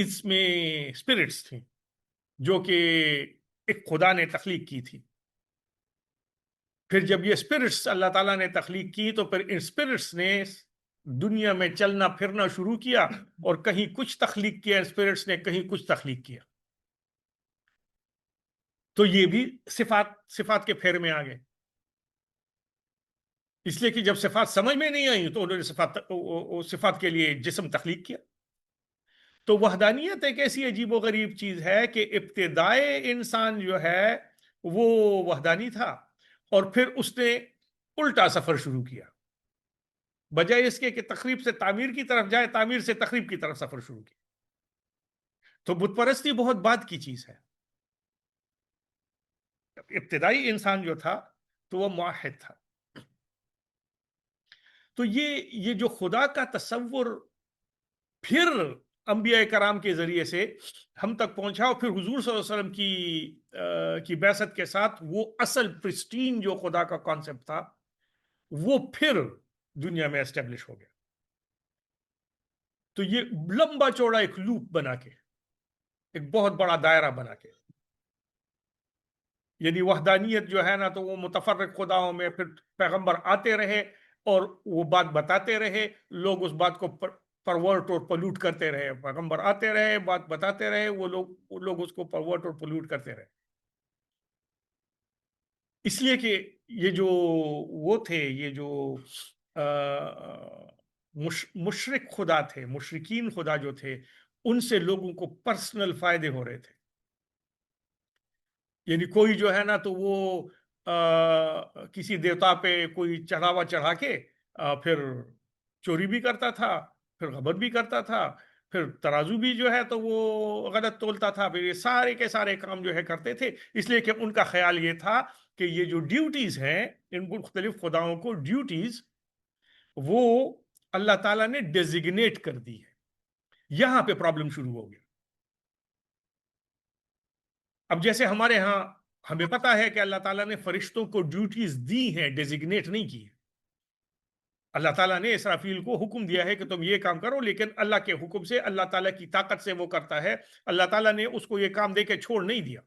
اس میں اسپرٹس تھیں جو کہ ایک خدا نے تخلیق کی تھی. پھر جب یہ اسپرٹس اللہ تعالیٰ نے تخلیق کی تو پھر ان اسپرٹس نے دنیا میں چلنا پھرنا شروع کیا اور کہیں کچھ تخلیق کیا اسپرٹس نے, کہیں کچھ تخلیق کیا. تو یہ بھی صفات کے پھیر میں آ گئے, اس لیے کہ جب صفات سمجھ میں نہیں آئی تو انہوں نے صفات کے لیے جسم تخلیق کیا. تو وحدانیت ایک ایسی عجیب و غریب چیز ہے کہ ابتدائے انسان جو ہے وہ وحدانی تھا, اور پھر اس نے الٹا سفر شروع کیا, بجائے اس کے کہ تخریب سے تعمیر کی طرف جائے, تعمیر سے تخریب کی طرف سفر شروع کیا. تو بت پرستی بہت بعد کی چیز ہے. ابتدائی انسان جو تھا تو وہ موحد تھا. تو یہ جو خدا کا تصور پھر انبیاء کرام کے ذریعے سے ہم تک پہنچا, اور پھر حضور صلی اللہ علیہ وسلم کی بعثت کے ساتھ وہ اصل پرسٹین جو خدا کا کانسیپٹ تھا وہ پھر دنیا میں اسٹیبلش ہو گیا. تو یہ لمبا چوڑا ایک لوپ بنا کے, ایک بہت بڑا دائرہ بنا کے, یعنی وحدانیت جو ہے نا تو وہ متفرق خداؤں میں پھر پیغمبر آتے رہے اور وہ بات بتاتے رہے, لوگ اس بات کو پرورٹ اور پلوٹ کرتے رہے. پیغمبر آتے رہے, بات بتاتے رہے, وہ لوگ اس کو پرورٹ اور پلوٹ کرتے رہے. اس لیے کہ یہ جو وہ تھے, یہ جو مشرک خدا تھے, مشرکین خدا جو تھے, ان سے لوگوں کو پرسنل فائدے ہو رہے تھے. یعنی کوئی جو ہے نا تو وہ کسی دیوتا پہ کوئی چڑھاوا چڑھا کے پھر چوری بھی کرتا تھا, پھر غیبت بھی کرتا تھا, پھر ترازو بھی جو ہے تو وہ غلط تولتا تھا, پھر یہ سارے کے سارے کام جو ہے کرتے تھے. اس لیے کہ ان کا خیال یہ تھا کہ یہ جو ڈیوٹیز ہیں, ان مختلف خداؤں کو ڈیوٹیز وہ اللہ تعالیٰ نے ڈیزگنیٹ کر دی ہے. یہاں پہ پرابلم شروع ہو گیا. اب جیسے ہمارے ہاں ہمیں پتا ہے کہ اللہ تعالیٰ نے فرشتوں کو ڈیوٹیز دی ہیں, ڈیزگنیٹ نہیں کی. اللہ تعالیٰ نے اسرافیل کو حکم دیا ہے کہ تم یہ کام کرو, لیکن اللہ کے حکم سے, اللہ تعالیٰ کی طاقت سے وہ کرتا ہے. اللہ تعالیٰ نے اس کو یہ کام دے کے چھوڑ نہیں دیا.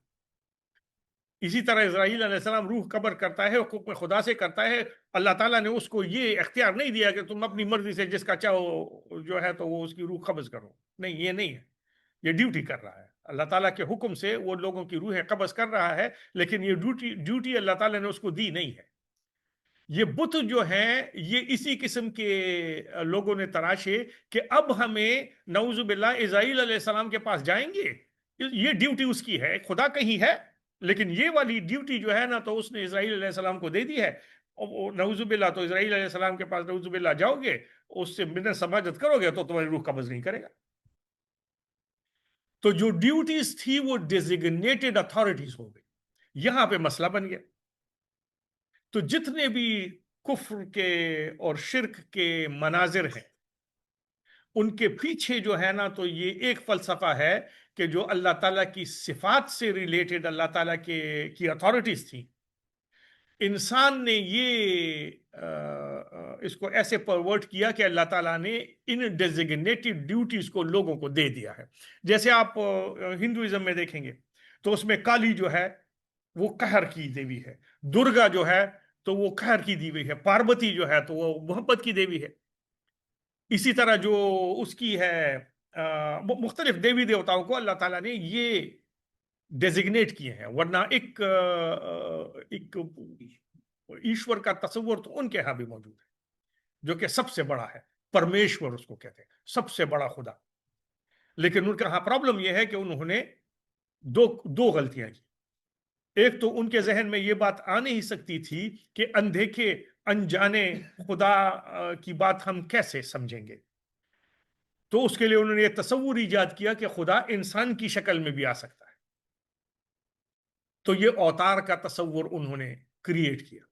اسی طرح اسرائیل علیہ السلام روح قبر کرتا ہے, حکم خدا سے کرتا ہے. اللہ تعالیٰ نے اس کو یہ اختیار نہیں دیا کہ تم اپنی مرضی سے جس کا چاہو جو ہے تو وہ اس کی روح قبض کرو. نہیں, یہ نہیں ہے, یہ ڈیوٹی کر رہا ہے. اللہ تعالیٰ کے حکم سے وہ لوگوں کی روحیں قبض کر رہا ہے, لیکن یہ ڈیوٹی اللہ تعالیٰ نے اس کو دی نہیں ہے. یہ بت جو ہیں یہ اسی قسم کے لوگوں نے تراشے کہ اب ہمیں نعوذ باللہ اسرائیل علیہ السلام کے پاس جائیں گے, یہ ڈیوٹی اس کی ہے. خدا کہیں ہے لیکن یہ والی ڈیوٹی جو ہے نا تو اس نے اسرائیل علیہ السلام کو دے دی ہے. نعوذ باللہ تو اسرائیل علیہ السلام کے پاس نعوذ باللہ جاؤ گے, اس سے منت سماجت کرو گے تو تمہاری روح قبض نہیں کرے گا. تو جو ڈیوٹیز تھی وہ ڈیزگنیٹڈ اتھارٹیز ہو گئی. یہاں پہ مسئلہ بن گیا. تو جتنے بھی کفر کے اور شرک کے مناظر ہیں ان کے پیچھے جو ہے نا تو یہ ایک فلسفہ ہے کہ جو اللہ تعالیٰ کی صفات سے ریلیٹڈ اللہ تعالیٰ کی اتھارٹیز تھی, انسان نے یہ اس کو ایسے پرورٹ کیا کہ اللہ تعالیٰ نے ان ڈیزگنیٹڈ ڈیوٹیز کو لوگوں کو دے دیا ہے. جیسے آپ ہندوازم میں دیکھیں گے تو اس میں کالی جو ہے وہ قہر کی دیوی ہے, درگا جو ہے تو وہ قہر کی دیوی ہے, پاربتی جو ہے تو وہ محبت کی دیوی ہے. اسی طرح جو اس کی ہے مختلف دیوی دیوتاؤں کو اللہ تعالیٰ نے یہ ڈیزگنیٹ کیے ہیں, ورنہ ایک ایشور کا تصور تو ان کے ہاں بھی موجود ہے جو کہ سب سے بڑا ہے, پرمیشور اس کو کہتے ہیں, سب سے بڑا خدا. لیکن ان کا ہاں پرابلم یہ ہے کہ انہوں نے دو غلطیاں کی. ایک تو ان کے ذہن میں یہ بات آ نہیں سکتی تھی کہ اندیکھے انجانے خدا کی بات ہم کیسے سمجھیں گے, تو اس کے لیے انہوں نے یہ تصور ایجاد کیا کہ خدا انسان کی شکل میں بھی آ سکتا ہے. تو یہ اوتار کا تصور انہوں نے کریٹ کیا.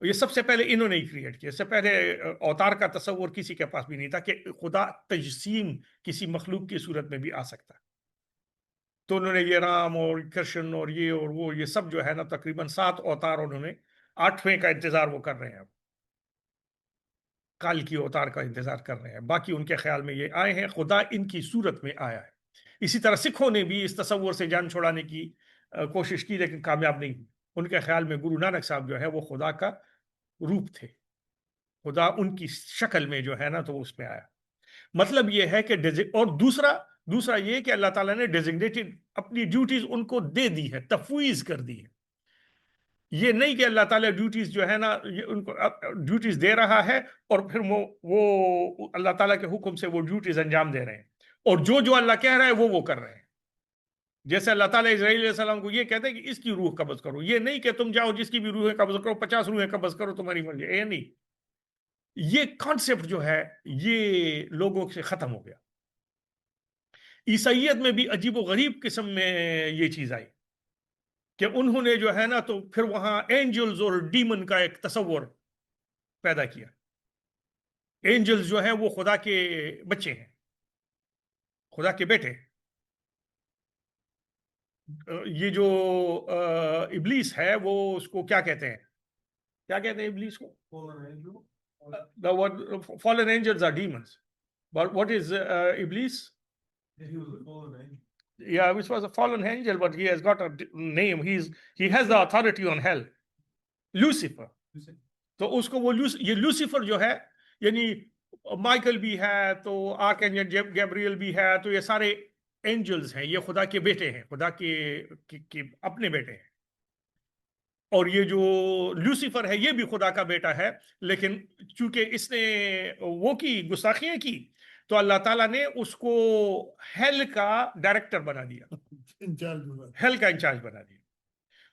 یہ سب سے پہلے انہوں نے ہی کریٹ کیا. اس سے پہلے اوتار کا تصور کسی کے پاس بھی نہیں تھا کہ خدا تجسیم کسی مخلوق کی صورت میں بھی آ سکتا ہے. تو انہوں نے یہ رام اور کرشن اور یہ اور وہ یہ سب جو ہے نا تقریباً 7 اوتار, انہوں نے 8ویں کا انتظار وہ کر رہے ہیں, اب کال کی اوتار کا انتظار کر رہے ہیں. باقی ان کے خیال میں یہ آئے ہیں, خدا ان کی صورت میں آیا ہے. اسی طرح سکھوں نے بھی اس تصور سے جان چھڑانے کی کوشش کی لیکن کامیاب نہیں ہوئی. ان کے خیال میں گرو نانک صاحب جو ہے وہ خدا کا روپ تھے, خدا ان کی شکل میں جو ہے نا تو اس میں آیا. مطلب یہ ہے کہ اور دوسرا یہ کہ اللہ تعالیٰ نے ڈیزگنیٹڈ اپنی ڈیوٹیز ان کو دے دی ہے, تفویض کر دی ہے. یہ نہیں کہ اللہ تعالیٰ ڈیوٹیز جو ہے نا ان کو ڈیوٹیز دے رہا ہے اور پھر وہ اللہ تعالیٰ کے حکم سے وہ ڈیوٹیز انجام دے رہے ہیں, اور جو اللہ کہہ رہا ہے وہ کر رہے ہیں. جیسے اللہ تعالیٰ اسرائیل علیہ السلام کو یہ کہتے ہیں کہ اس کی روح قبض کرو, یہ نہیں کہ تم جاؤ جس کی بھی روحیں قبض کرو, 50 روحیں قبض کرو, تمہاری مرضی. یہ نہیں, یہ کانسیپٹ جو ہے یہ لوگوں سے ختم ہو گیا. عیسائیت میں بھی عجیب و غریب قسم میں یہ چیز آئی کہ انہوں نے جو ہے نا تو پھر وہاں اینجلز اور ڈیمن کا ایک تصور پیدا کیا. اینجلز جو ہیں وہ خدا کے بچے ہیں, خدا کے بیٹے. یہ جو ابلیس ہے وہ اس کو کیا کہتے ہیں ابلیس کو؟ The word fallen angels are demons. But what is Iblis? He was a fallen angel. Yeah, which was a fallen angel, but he has got a name. He has the authority on hell. Lucifer. تو اس کو وہ یہ Lucifer جو ہے, یعنی Michael بھی ہے تو آرک اینجل گیبریل بھی ہے, تو یہ سارے اینجلز ہیں, یہ خدا کے بیٹے ہیں, خدا کے اپنے بیٹے ہیں. اور یہ جو لوسیفر ہے یہ بھی خدا کا بیٹا ہے, لیکن چونکہ اس نے وہ کی گستاخیاں کی تو اللہ تعالیٰ نے اس کو ہیل کا ڈائریکٹر بنا دیا, ہیل کا انچارج بنا دیا.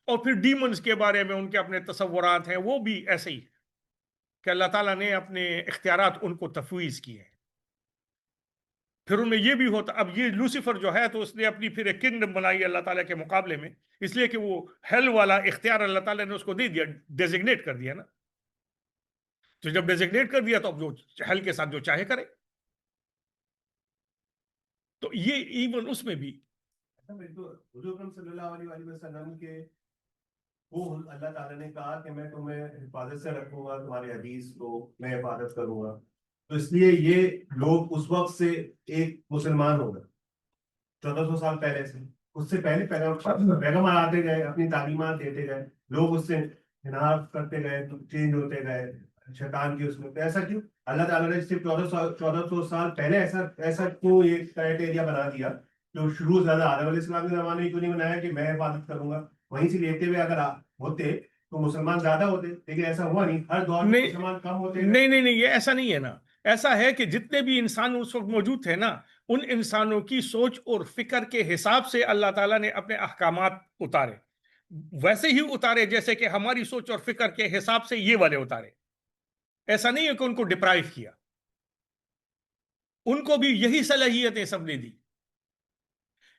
اور پھر ڈیمنز کے بارے میں ان کے اپنے تصورات ہیں, وہ بھی ایسے ہی کہ اللہ تعالیٰ نے اپنے اختیارات ان کو تفویض کیے ہیں. پھر ان میں یہ بھی ہوتا, اب یہ لوسیفر جو ہے تو اس نے اپنی پھر ایک کنگڈم بنائی اللہ تعالیٰ کے مقابلے میں, اس لیے کہ وہ ہیل والا اختیار اللہ تعالیٰ نے اس کو دے دیا, ڈیزگنیٹ کر دیا نا. تو جب ڈیزگنیٹ کر دیا تو اب جو ہیل کے ساتھ جو چاہے کرے. تو یہ ایون اس میں بھی حضور اکرم صلی اللہ علیہ وسلم کے وہ اللہ تعالیٰ نے کہا کہ میں تمہیں حفاظت سے رکھوں گا, تمہاری حدیث کو میں حفاظت کروں گا, تو اس لیے یہ لوگ اس وقت سے ایک مسلمان ہو گئے 1400 سال پہلے سے. اس سے پہلے پیغمبر آتے گئے, اپنی تعلیمات دیتے گئے, لوگ اس سے انحراف کرتے گئے, چینج ہوتے گئے شیطان کی اس میں. ایسا کیوں اللہ تعالیٰ نے صرف 1400 سال پہلے ایسا کیوں ایک کرائٹیریا بنا دیا جو شروع زیادہ آدم علیہ السلام کے زمانے میں کیوں نہیں بنایا کہ میں حفاظت کروں گا؟ وہیں سے لیتے ہوئے اگر ہوتے تو مسلمان زیادہ ہوتے, لیکن ایسا ہوا نہیں, ہر دور میں مسلمان کم ہوتے. نہیں, یہ ایسا نہیں ہے نا. ایسا ہے کہ جتنے بھی انسان اس وقت موجود تھے نا, ان انسانوں کی سوچ اور فکر کے حساب سے اللہ تعالیٰ نے اپنے احکامات اتارے, ویسے ہی اتارے جیسے کہ ہماری سوچ اور فکر کے حساب سے یہ والے اتارے. ایسا نہیں ہے کہ ان کو ڈپرائیو کیا, ان کو بھی یہی صلاحیتیں سب نے دی.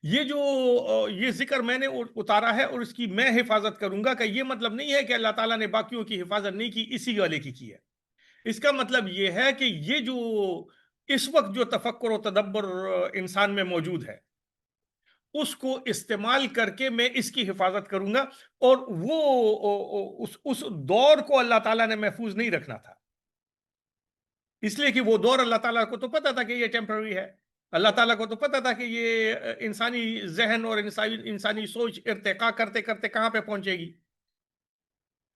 یہ ذکر میں نے اتارا ہے اور اس کی میں حفاظت کروں گا, کہ یہ مطلب نہیں ہے کہ اللہ تعالیٰ نے باقیوں کی حفاظت نہیں کی, اسی والے کی ہے. اس کا مطلب یہ ہے کہ یہ جو اس وقت جو تفکر و تدبر انسان میں موجود ہے اس کو استعمال کر کے میں اس کی حفاظت کروں گا. اور وہ اس دور کو اللہ تعالیٰ نے محفوظ نہیں رکھنا تھا, اس لیے کہ وہ دور اللہ تعالیٰ کو تو پتا تھا کہ یہ ٹیمپرری ہے. اللہ تعالیٰ کو تو پتا تھا کہ یہ انسانی ذہن اور انسانی سوچ ارتقا کرتے کرتے کہاں پہ پہنچے گی.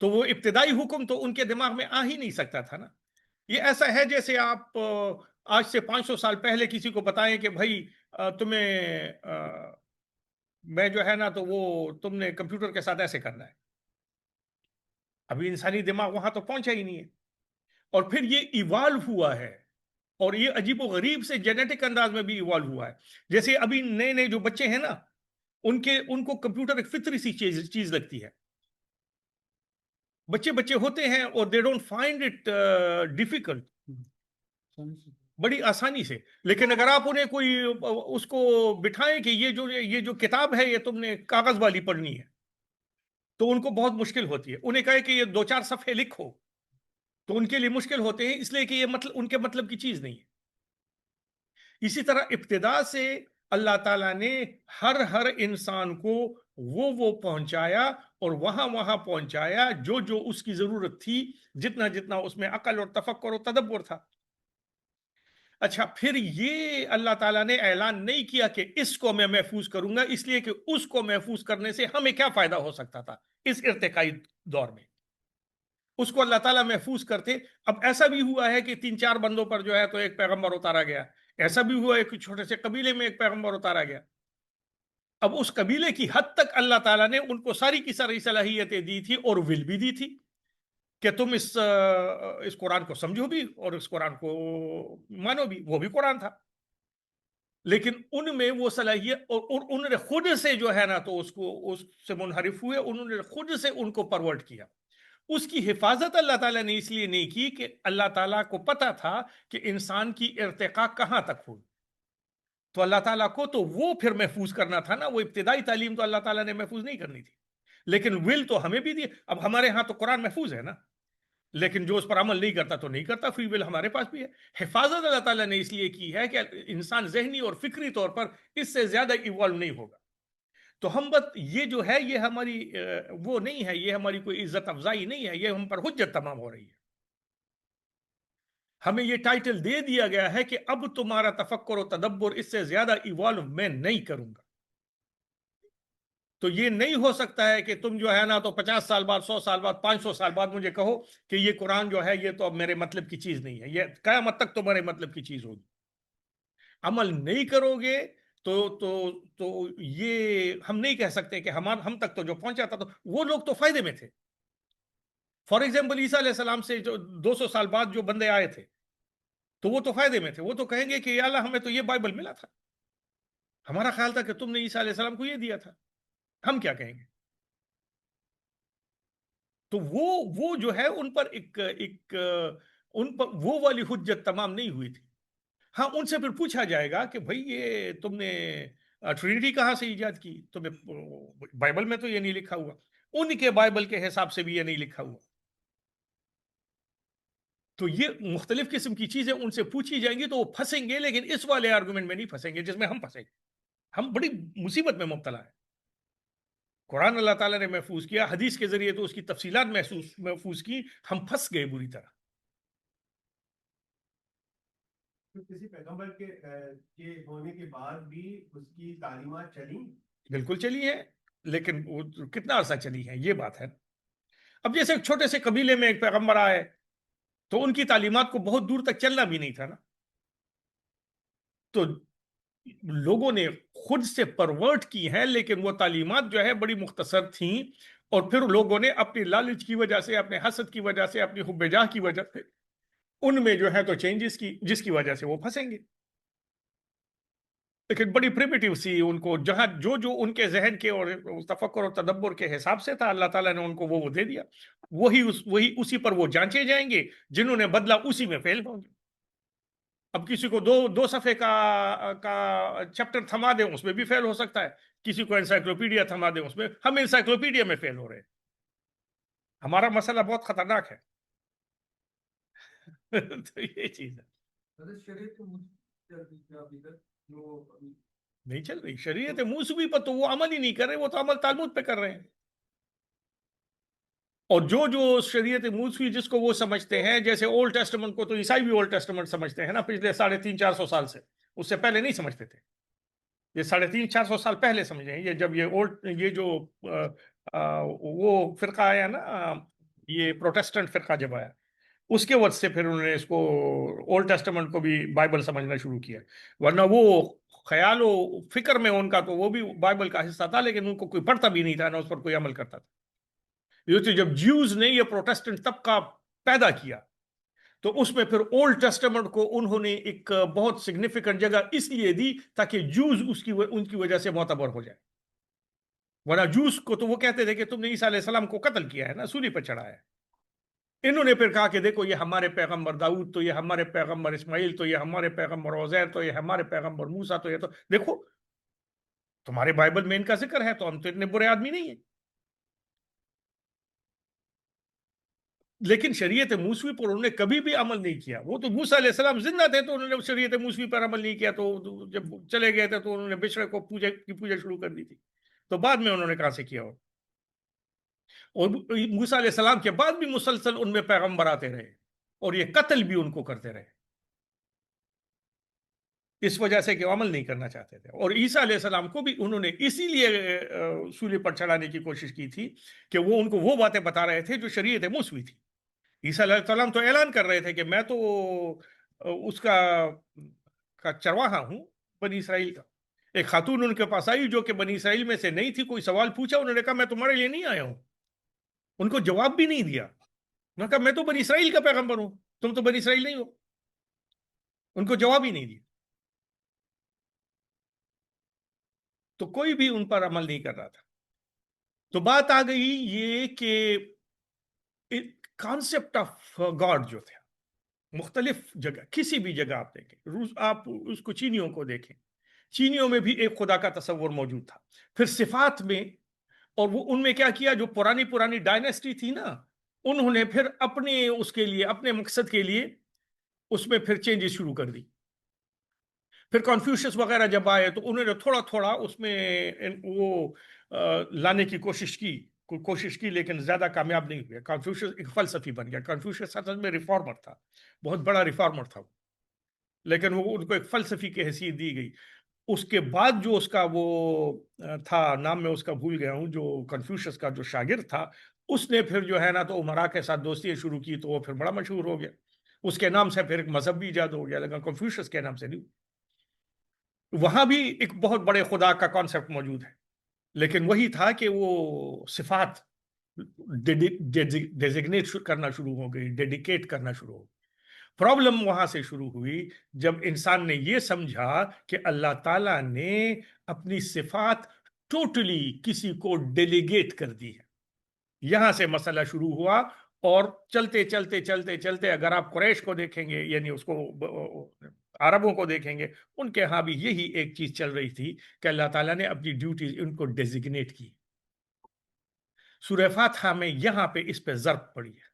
تو وہ ابتدائی حکم تو ان کے دماغ میں آ ہی نہیں سکتا تھا نا. یہ ایسا ہے جیسے آپ آج سے 500 سال پہلے کسی کو بتائیں کہ بھائی تمہیں میں جو ہے نا تو وہ تم نے کمپیوٹر کے ساتھ ایسے کرنا ہے. ابھی انسانی دماغ وہاں تو پہنچا ہی نہیں ہے. اور پھر یہ ایوالو ہوا ہے, اور یہ عجیب و غریب سے جینیٹک انداز میں بھی ایوالو ہوا ہے. جیسے ابھی نئے جو بچے ہیں نا, ان کو کمپیوٹر ایک فطری سی چیز لگتی ہے. بچے ہوتے ہیں اور they don't find it difficult, بڑی آسانی سے. لیکن اگر آپ انہیں کوئی اس کو بٹھائیں کہ یہ جو کتاب ہے یہ تم نے کاغذ والی پڑھنی ہے, تو ان کو بہت مشکل ہوتی ہے. انہیں کہے کہ یہ 2-4 صفحے لکھو تو ان کے لیے مشکل ہوتے ہیں, اس لیے کہ یہ ان کے مطلب کی چیز نہیں ہے. اسی طرح ابتدا سے اللہ تعالیٰ نے ہر انسان کو وہ پہنچایا اور وہاں پہنچایا جو اس کی ضرورت تھی, جتنا اس میں عقل اور تفکر اور تدبر تھا. اچھا پھر یہ اللہ تعالیٰ نے اعلان نہیں کیا کہ اس کو میں محفوظ کروں گا، اس لیے کہ اس کو محفوظ کرنے سے ہمیں کیا فائدہ ہو سکتا تھا اس ارتقائی دور میں؟ اس کو اللہ تعالیٰ محفوظ کرتے. اب ایسا بھی ہوا ہے کہ 3-4 بندوں پر جو ہے تو ایک پیغمبر اتارا گیا، ایسا بھی ہوا ہے کہ چھوٹے سے قبیلے میں ایک پیغمبر اتارا گیا. اب اس قبیلے کی حد تک اللہ تعالیٰ نے ان کو ساری کی ساری صلاحیتیں دی تھی اور ول بھی دی تھی کہ تم اس قرآن کو سمجھو بھی اور اس قرآن کو مانو بھی. وہ بھی قرآن تھا، لیکن ان میں وہ صلاحیت اور انہوں نے خود سے جو ہے نا تو اس سے منحرف ہوئے، انہوں نے خود سے ان کو پرورٹ کیا. اس کی حفاظت اللہ تعالیٰ نے اس لیے نہیں کی کہ اللہ تعالیٰ کو پتا تھا کہ انسان کی ارتقاء کہاں تک ہوئی. تو اللہ تعالیٰ کو تو وہ پھر محفوظ کرنا تھا نا، وہ ابتدائی تعلیم تو اللہ تعالیٰ نے محفوظ نہیں کرنی تھی، لیکن ول تو ہمیں بھی دی. اب ہمارے ہاں تو قرآن محفوظ ہے نا، لیکن جو اس پر عمل نہیں کرتا تو نہیں کرتا. فری ول ہمارے پاس بھی ہے. حفاظت اللہ تعالیٰ نے اس لیے کی ہے کہ انسان ذہنی اور فکری طور پر اس سے زیادہ ایوالو نہیں ہوگا. تو ہم یہ جو ہے یہ ہماری وہ نہیں ہے، یہ ہماری کوئی عزت افزائی نہیں ہے، یہ ہم پر حجت تمام ہو رہی ہے. ہمیں یہ ٹائٹل دے دیا گیا ہے کہ اب تمہارا تفکر و تدبر اس سے زیادہ ایوالو میں نہیں کروں گا. تو یہ نہیں ہو سکتا ہے کہ تم جو ہے نا تو 50 سال بعد، 100 سال بعد، 500 سال بعد مجھے کہو کہ یہ قرآن جو ہے یہ تو اب میرے مطلب کی چیز نہیں ہے، یہ قیامت تک تمہارے مطلب کی چیز ہوگی. عمل نہیں کرو گے تو یہ ہم نہیں کہہ سکتے کہ ہم تک تو جو پہنچا تھا تو وہ لوگ تو فائدے میں تھے. فار ایگزامپل عیسیٰ علیہ السلام سے جو 200 سال بعد جو بندے آئے تھے تو وہ تو فائدے میں تھے. وہ تو کہیں گے کہ یا اللہ ہمیں تو یہ بائبل ملا تھا، ہمارا خیال تھا کہ تم نے عیسیٰ علیہ السلام کو یہ دیا تھا، ہم کیا کہیں گے. تو وہ جو ہے ان پر ان پر وہ والی حجت تمام نہیں ہوئی تھی. ہاں ان سے پھر پوچھا جائے گا کہ بھئی یہ تم نے ٹرینٹی کہاں سے ایجاد کی؟ تمہیں بائبل میں تو یہ نہیں لکھا ہوا، ان کے بائبل کے حساب سے بھی یہ نہیں لکھا ہوا. تو یہ مختلف قسم کی چیزیں ان سے پوچھی جائیں گی تو وہ پھنسیں گے، لیکن اس والے آرگومنٹ میں نہیں پھنسیں گے جس میں ہم پھنسیں گے. ہم بڑی مصیبت میں مبتلا ہیں. قرآن اللہ تعالیٰ نے محفوظ کیا، حدیث کے ذریعے تو اس کی تفصیلات محفوظ کی، ہم پھنس گئے بری طرح. کسی پیغمبر کے ہونے کے بعد بھی اس کی تعلیمات چلی؟ بالکل چلی ہے، لیکن وہ کتنا عرصہ چلی ہے یہ بات ہے. اب جیسے ایک چھوٹے سے قبیلے میں ایک پیغمبر آئے تو ان کی تعلیمات کو بہت دور تک چلنا بھی نہیں تھا نا. تو لوگوں نے خود سے پرورٹ کی ہیں، لیکن وہ تعلیمات جو ہے بڑی مختصر تھیں، اور پھر لوگوں نے اپنی لالچ کی وجہ سے، اپنے حسد کی وجہ سے، اپنی حب جاہ کی وجہ سے ان میں جو ہے تو چینجز کی، جس کی وجہ سے وہ پھنسیں گے. لیکن بڑی پریمیٹیو سی ان کو جہاں جو ان کے ذہن کے اور تفکر اور تدبر کے حساب سے تھا اللہ تعالیٰ نے ان کو وہ دے دیا. وہی اسی پر وہ جانچے جائیں گے، جنہوں نے بدلا اسی میں فیل ہوں گے. اب کسی کو دو صفحے کا چیپٹر تھما دیں اس میں بھی فیل ہو سکتا ہے، کسی کو انسائکلوپیڈیا تھما دیں اس میں. ہم انسائکلوپیڈیا میں فیل ہو رہے ہیں. ہمارا مسئلہ بہت خطرناک ہے. تو یہ چیز ہے. نہیں چل رہی شریعت موسوی پر، تو وہ عمل ہی نہیں کر رہے، وہ تو عمل تالمود پہ کر رہے ہیں. اور جو شریعت موسوی جس کو وہ سمجھتے ہیں، جیسے اولڈ ٹیسٹمنٹ کو تو عیسائی بھی اولڈ ٹیسٹمنٹ سمجھتے ہیں نا، پچھلے 350-400 سال سے. اس سے پہلے نہیں سمجھتے تھے. یہ 350-400 سال پہلے سمجھے ہیں. یہ جب یہ جو وہ فرقہ آیا نا، یہ پروٹیسٹنٹ فرقہ جب آیا، اس کے وقت سے پھر انہوں نے اس کو اولڈ ٹیسٹمنٹ کو بھی بائبل سمجھنا شروع کیا. ورنہ وہ خیال و فکر میں ان کا تو وہ بھی بائبل کا حصہ تھا، لیکن ان کو کوئی پڑھتا بھی نہیں تھا نہ اس پر کوئی عمل کرتا تھا. یہ تو جب جیوز نے یہ پروٹیسٹنٹ طبقہ پیدا کیا تو اس میں پھر اولڈ ٹیسٹمنٹ کو انہوں نے ایک بہت سگنیفیکنٹ جگہ اس لیے دی تاکہ جوز ان کی وجہ سے معتبر ہو جائے. ورنہ جوز کو تو وہ کہتے تھے کہ تم نے عیسیٰ علیہ السلام کو قتل کیا ہے نا، سولی پر چڑھایا ہے. انہوں نے پھر کہا کہ دیکھو یہ ہمارے پیغمبر داؤد، تو یہ ہمارے پیغمبر اسماعیل، تو یہ ہمارے پیغمبر عزیر، تو یہ ہمارے پیغمبر موسیٰ، تو یہ تو دیکھو تمہارے بائبل میں ان کا ذکر ہے، تو ہم تو اتنے برے آدمی نہیں ہیں. لیکن شریعت موسوی پر انہوں نے کبھی بھی عمل نہیں کیا. وہ تو موسیٰ علیہ السلام زندہ تھے تو انہوں نے شریعت موسوی پر عمل نہیں کیا. تو جب چلے گئے تھے تو انہوں نے بشرے کو پوجا شروع کر دی تھی. تو بعد میں انہوں نے کہاں سے کیا ہو. اور موسیٰ علیہ السلام کے بعد بھی مسلسل ان میں پیغمبر آتے رہے اور یہ قتل بھی ان کو کرتے رہے. اس وجہ سے کہ وہ عمل نہیں کرنا چاہتے تھے. اور عیسیٰ علیہ السلام کو بھی انہوں نے اسی لیے سولی پر چڑھانے کی کوشش کی تھی کہ وہ ان کو وہ باتیں بتا رہے تھے جو شریعت موسوی تھی. عیسیٰ علیہ السلام تو اعلان کر رہے تھے کہ میں تو اس کا چرواہا ہوں بنی اسرائیل کا. ایک خاتون ان کے پاس آئی جو کہ بنی اسرائیل میں سے نہیں تھی, کوئی سوال پوچھا, انہوں نے کہا میں تمہارے لیے نہیں آیا ہوں. ان کو جواب بھی نہیں دیا. انہوں نے کہا میں تو بنی اسرائیل کا پیغمبر ہوں, تم تو بنی اسرائیل نہیں ہو. ان کو جواب ہی نہیں دیا. تو کوئی بھی ان پر عمل نہیں کر رہا تھا. تو بات آ گئی یہ کہ کانسیپٹ آف گاڈ جو تھا مختلف جگہ, کسی بھی جگہ آپ دیکھیں, آپ اس کو چینیوں کو دیکھیں, چینیوں میں بھی ایک خدا کا تصور موجود تھا. پھر صفات میں, اور وہ ان میں کیا کیا, جو پرانی ڈائنیسٹی تھی نا, انہوں نے پھر اپنے اس کے لیے, اپنے مقصد کے لیے اس میں پھر چینجز شروع کر دی. پھر کنفیوشس وغیرہ جب آئے تو انہوں نے تھوڑا تھوڑا اس میں وہ لانے کی کوشش کی لیکن زیادہ کامیاب نہیں ہوئے. کنفیوشس ایک فلسفی بن گیا. کنفیوشس اصل میں ریفارمر تھا, بہت بڑا ریفارمر تھا, لیکن وہ ان کو ایک فلسفی کی حیثیت دی گئی. اس کے بعد جو اس کا وہ تھا, نام میں اس کا بھول گیا ہوں, جو کنفیوشس کا جو شاگرد تھا, اس نے پھر جو ہے نا تو عمرا کے ساتھ دوستی شروع کی, تو وہ پھر بڑا مشہور ہو گیا. اس کے نام سے پھر ایک مذہب بھی ایجاد ہو گیا, لیکن کنفیوشس کے نام سے نہیں. وہاں بھی ایک بہت بڑے خدا کا کانسیپٹ موجود ہے, لیکن وہی تھا کہ وہ صفات ڈیزگنیٹ کرنا شروع ہو گئی, ڈیڈیکیٹ کرنا شروع ہو گئی. پرابلم وہاں سے شروع ہوئی جب انسان نے یہ سمجھا کہ اللہ تعالیٰ نے اپنی صفات ٹوٹلی کسی کو ڈیلیگیٹ کر دی ہے. یہاں سے مسئلہ شروع ہوا, اور چلتے چلتے چلتے چلتے اگر آپ قریش کو دیکھیں گے, یعنی اس کو عربوں کو دیکھیں گے, ان کے ہاں بھی یہی ایک چیز چل رہی تھی کہ اللہ تعالیٰ نے اپنی ڈیوٹیز ان کو ڈیزگنیٹ کی. سورہ فاتحہ میں یہاں پہ اس پہ ضرب پڑی ہے.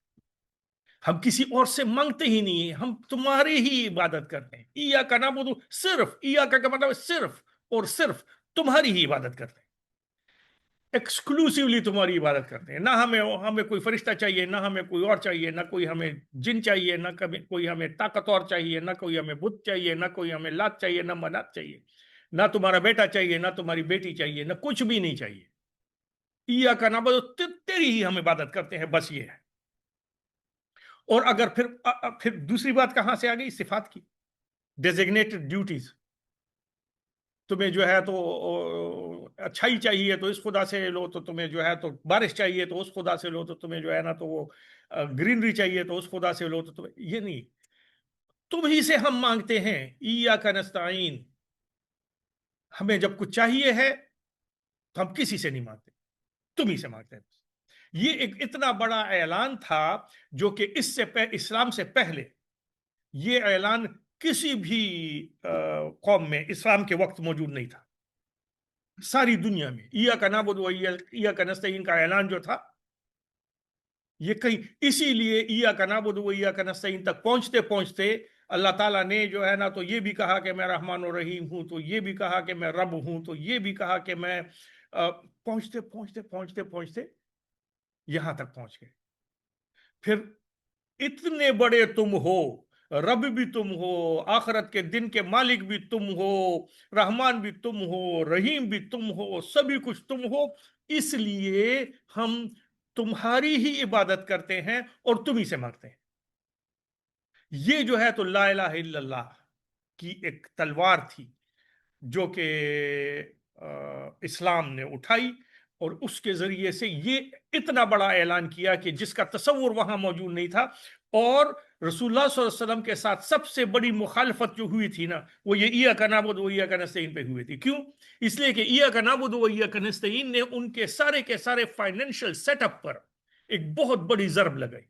ہم کسی اور سے مانگتے ہی نہیں ہیں, ہم تمہاری ہی عبادت کرتے ہیں. ایاک نعبد, صرف ایاک کا مطلب صرف اور صرف تمہاری ہی عبادت کرتے ہیں, ایکسکلوسیولی تمہاری عبادت کرتے ہیں. نہ ہمیں کوئی فرشتہ چاہیے, نہ ہمیں کوئی اور چاہیے, نہ کوئی ہمیں جن چاہیے, نہ کوئی ہمیں طاقتور چاہیے, نہ کوئی ہمیں بت چاہیے, نہ کوئی ہمیں لات چاہیے, نہ منات چاہیے, نہ تمہارا بیٹا چاہیے, نہ تمہاری بیٹی چاہیے, نہ کچھ بھی نہیں چاہیے. ایاک نعبد, تیری ہی ہم عبادت کرتے ہیں, بس یہ ہے. اور اگر پھر دوسری بات کہاں سے آ گئی, صفات کی, ڈیزگنیٹڈ ڈیوٹیز. تمہیں جو ہے تو اچھائی چاہیے تو اس خدا سے لو, تو تمہیں جو ہے تو بارش چاہیے تو اس خدا سے لو, تو تمہیں جو ہے نا تو وہ گرینری چاہیے تو اس خدا سے لو. تو تمہیں یہ نہیں, تم ہی سے ہم مانگتے ہیں. ایاک نستعین, ہمیں جب کچھ چاہیے ہے تو ہم کسی سے نہیں مانگتے, تم ہی سے مانگتے ہیں. یہ ایک اتنا بڑا اعلان تھا جو کہ اسلام سے پہلے یہ اعلان کسی بھی قوم میں اسلام کے وقت موجود نہیں تھا. ساری دنیا میں ایاک نعبد و ایاک نستعین کا اعلان جو تھا, یہ کہیں اسی لیے ایاک نعبد و ایاک نستعین تک پہنچتے پہنچتے اللہ تعالیٰ نے جو ہے نا تو یہ بھی کہا کہ میں رحمان و رحیم ہوں, تو یہ بھی کہا کہ میں رب ہوں, تو یہ بھی کہا کہ میں پہنچتے پہنچتے پہنچتے پہنچتے یہاں تک پہنچ گئے. پھر اتنے بڑے تم ہو, رب بھی تم ہو, آخرت کے دن کے مالک بھی تم ہو, رحمان بھی تم ہو, رحیم بھی تم ہو, سبھی کچھ تم ہو, اس لیے ہم تمہاری ہی عبادت کرتے ہیں اور تم ہی سے مانگتے ہیں. یہ جو ہے تو لا الہ الا اللہ کی ایک تلوار تھی جو کہ اسلام نے اٹھائی, اور اس کے ذریعے سے یہ اتنا بڑا اعلان کیا کہ جس کا تصور وہاں موجود نہیں تھا. اور رسول اللہ صلی اللہ علیہ وسلم کے ساتھ سب سے بڑی مخالفت جو ہوئی تھی نا, وہ یہ ایاک نعبد و ایاک نستعین پہ ہوئی تھی. کیوں؟ اس لیے کہ ایاک نعبد و ایاک نستعین نے ان کے سارے فائنینشل سیٹ اپ پر ایک بہت بڑی ضرب لگائی.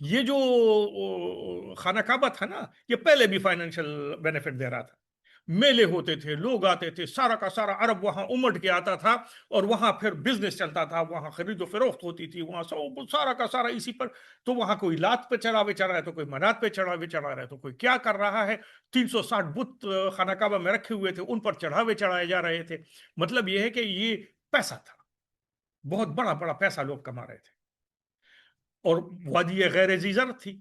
یہ جو خانہ کعبہ تھا نا, یہ پہلے بھی فائنینشل بینیفٹ دے رہا تھا. میلے ہوتے تھے, لوگ آتے تھے, سارا کا سارا عرب وہاں امٹ کے آتا تھا, اور وہاں پھر بزنس چلتا تھا, وہاں خرید و فروخت ہوتی تھی, وہاں سارا کا سارا اسی پر. تو وہاں کوئی لات پہ چڑھاوے چڑھا رہا ہے, تو کوئی منات پہ چڑھاوے چڑھا رہا ہے, تو کوئی کیا کر رہا ہے. 360 بت خانہ کعبہ میں رکھے ہوئے تھے, ان پر چڑھاوے چڑھائے جا رہے تھے. مطلب یہ ہے کہ یہ پیسہ تھا, بہت بڑا بڑا پیسہ لوگ کما رہے تھے. اور وادی غیر ذی زرع تھی,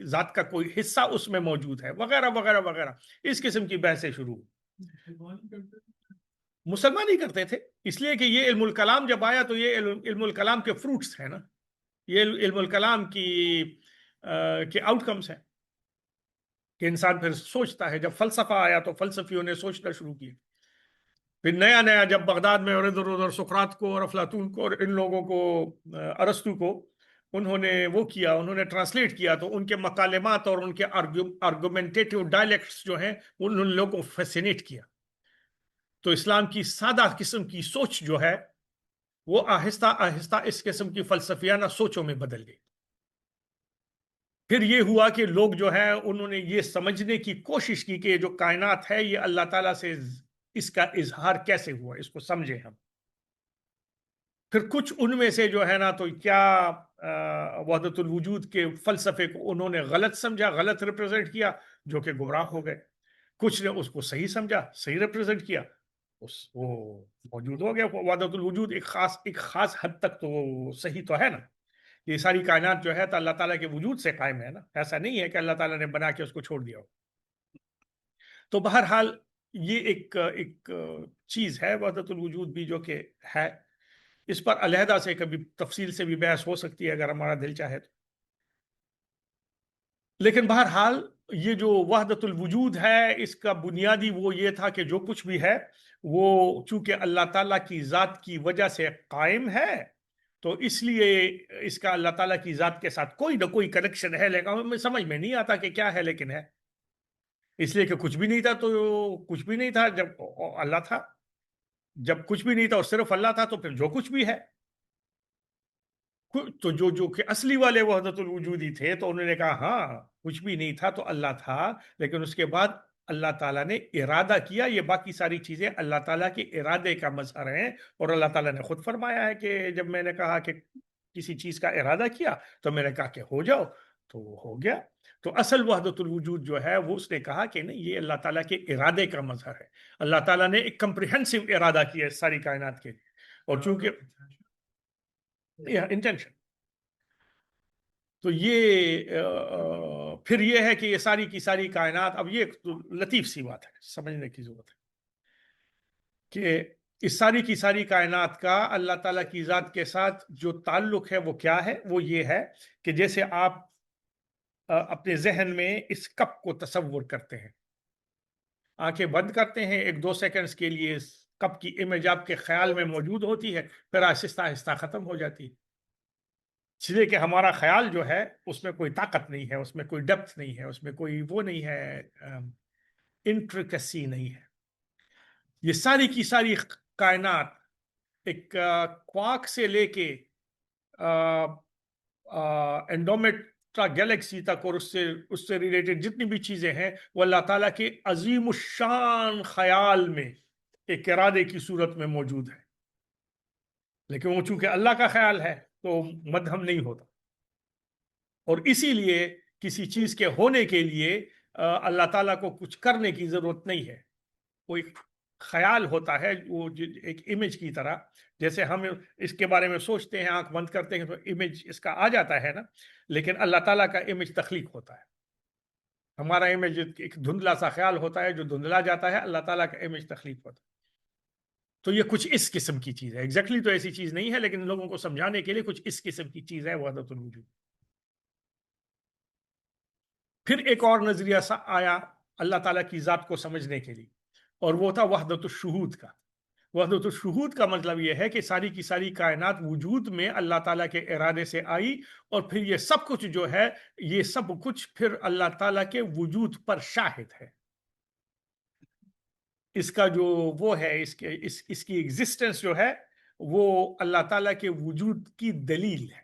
ذات کا کوئی حصہ اس میں موجود ہے، وغیرہ وغیرہ وغیرہ، اس قسم کی بحثیں شروع ہوئی۔ مسلمان ہی کرتے تھے، اس لیے کہ یہ علم الکلام جب آیا تو یہ علم الکلام کے فروٹس ہیں نا، یہ علم الکلام کے آؤٹ کمز ہیں کہ انسان پھر سوچتا ہے۔ جب فلسفہ آیا تو فلسفیوں نے سوچنا شروع کیا، پھر نیا نیا جب بغداد میں اور ادھر ادھر سقراط کو اور افلاطون کو اور ان لوگوں کو، ارسطو کو، انہوں نے وہ کیا، انہوں نے ٹرانسلیٹ کیا، تو ان کے مکالمات اور ان کے آرگومنٹیٹیو ڈائلیکٹس جو ہیں ان لوگوں کو فیسینیٹ کیا۔ تو اسلام کی سادہ قسم کی سوچ جو ہے وہ آہستہ آہستہ اس قسم کی فلسفیانہ سوچوں میں بدل گئی۔ پھر یہ ہوا کہ لوگ جو ہے انہوں نے یہ سمجھنے کی کوشش کی کہ یہ جو کائنات ہے یہ اللہ تعالیٰ سے اس کا اظہار کیسے ہوا، اس کو سمجھیں ہم۔ پھر کچھ ان میں سے جو ہے نا تو کیا وحدت الوجود کے فلسفے کو انہوں نے غلط سمجھا، غلط ریپرزینٹ کیا، جو کہ گمراہ ہو گئے۔ کچھ نے اس کو صحیح سمجھا، صحیح ریپرزینٹ کیا، وہ موجود ہو گیا۔ وحدت الوجود ایک خاص حد تک تو صحیح تو ہے نا، یہ ساری کائنات جو ہے تو اللہ تعالیٰ کے وجود سے قائم ہے نا، ایسا نہیں ہے کہ اللہ تعالیٰ نے بنا کے اس کو چھوڑ دیا ہو۔ تو بہرحال یہ ایک چیز ہے وحدت الوجود بھی، جو کہ ہے، اس پر علیحدہ سے کبھی تفصیل سے بھی بحث ہو سکتی ہے اگر ہمارا دل چاہے تو۔ لیکن بہرحال یہ جو وحدت الوجود ہے اس کا بنیادی وہ یہ تھا کہ جو کچھ بھی ہے وہ چونکہ اللہ تعالیٰ کی ذات کی وجہ سے قائم ہے، تو اس لیے اس کا اللہ تعالیٰ کی ذات کے ساتھ کوئی نہ کوئی کنیکشن ہے، لیکن ہمیں سمجھ میں نہیں آتا کہ کیا ہے، لیکن ہے۔ اس لیے کہ کچھ بھی نہیں تھا تو کچھ بھی نہیں تھا جب اللہ تھا، جب کچھ بھی نہیں تھا اور صرف اللہ تھا تو پھر جو کچھ بھی ہے۔ تو جو کہ اصلی والے وحدت الوجودی تھے تو انہوں نے کہا ہاں کچھ بھی نہیں تھا تو اللہ تھا، لیکن اس کے بعد اللہ تعالیٰ نے ارادہ کیا۔ یہ باقی ساری چیزیں اللہ تعالیٰ کے ارادے کا مظہر ہیں، اور اللہ تعالیٰ نے خود فرمایا ہے کہ جب میں نے کہا کہ کسی چیز کا ارادہ کیا تو میں نے کہا کہ ہو جاؤ، تو وہ ہو گیا۔ تو اصل وحدت الوجود جو ہے وہ اس نے کہا کہ نہیں، یہ اللہ تعالیٰ کے ارادے کا مظہر ہے۔ اللہ تعالیٰ نے ایک کمپریہنسو ارادہ کیا ہے ساری کائنات کے لیے، اور چونکہ انٹینشن، تو یہ پھر یہ ہے کہ یہ ساری کی ساری کائنات، اب یہ لطیف سی بات ہے، سمجھنے کی ضرورت ہے کہ اس ساری کی ساری کائنات کا اللہ تعالیٰ کی ذات کے ساتھ جو تعلق ہے وہ کیا ہے؟ وہ یہ ہے کہ جیسے آپ اپنے ذہن میں اس کپ کو تصور کرتے ہیں، آنکھیں بند کرتے ہیں، 1-2 سیکنڈز کے لیے اس کپ کی امیج آپ کے خیال میں موجود ہوتی ہے، پھر آہستہ آہستہ ختم ہو جاتی ہے، اس لیے کہ ہمارا خیال جو ہے اس میں کوئی طاقت نہیں ہے، اس میں کوئی ڈیپتھ نہیں ہے، اس میں کوئی وہ نہیں ہے، انٹریکسی نہیں ہے۔ یہ ساری کی ساری کائنات ایک کوارک سے لے کے اینڈرومیڈا گیلیکسی تک اور اس سے ریلیٹڈ جتنی بھی چیزیں ہیں وہ اللہ تعالیٰ کے عظیم الشان خیال میں ایک ارادے کی صورت میں موجود ہے، لیکن وہ چونکہ اللہ کا خیال ہے تو مدھم نہیں ہوتا، اور اسی لیے کسی چیز کے ہونے کے لیے اللہ تعالیٰ کو کچھ کرنے کی ضرورت نہیں ہے، وہ ایک خیال ہوتا ہے، وہ ایک امیج کی طرح، جیسے ہم اس کے بارے میں سوچتے ہیں، آنکھ بند کرتے ہیں تو امیج اس کا آ جاتا ہے نا، لیکن اللہ تعالیٰ کا امیج تخلیق ہوتا ہے۔ ہمارا امیج ایک دھندلا سا خیال ہوتا ہے جو دھندلا جاتا ہے، اللہ تعالیٰ کا امیج تخلیق ہوتا ہے۔ تو یہ کچھ اس قسم کی چیز ہے، ایگزیکٹلی تو ایسی چیز نہیں ہے، لیکن لوگوں کو سمجھانے کے لیے کچھ اس قسم کی چیز ہے وحدت الوجود۔ پھر ایک اور نظریہ سا آیا اللہ تعالیٰ کی ذات کو سمجھنے کے لیے، اور وہ تھا وحدت الشہود کا۔ وحدت الشہود کا مطلب یہ ہے کہ ساری کی ساری کائنات وجود میں اللہ تعالیٰ کے ارادے سے آئی، اور پھر یہ سب کچھ جو ہے یہ سب کچھ پھر اللہ تعالیٰ کے وجود پر شاہد ہے۔ اس کا جو وہ ہے اس کی ایگزسٹنس جو ہے وہ اللہ تعالیٰ کے وجود کی دلیل ہے۔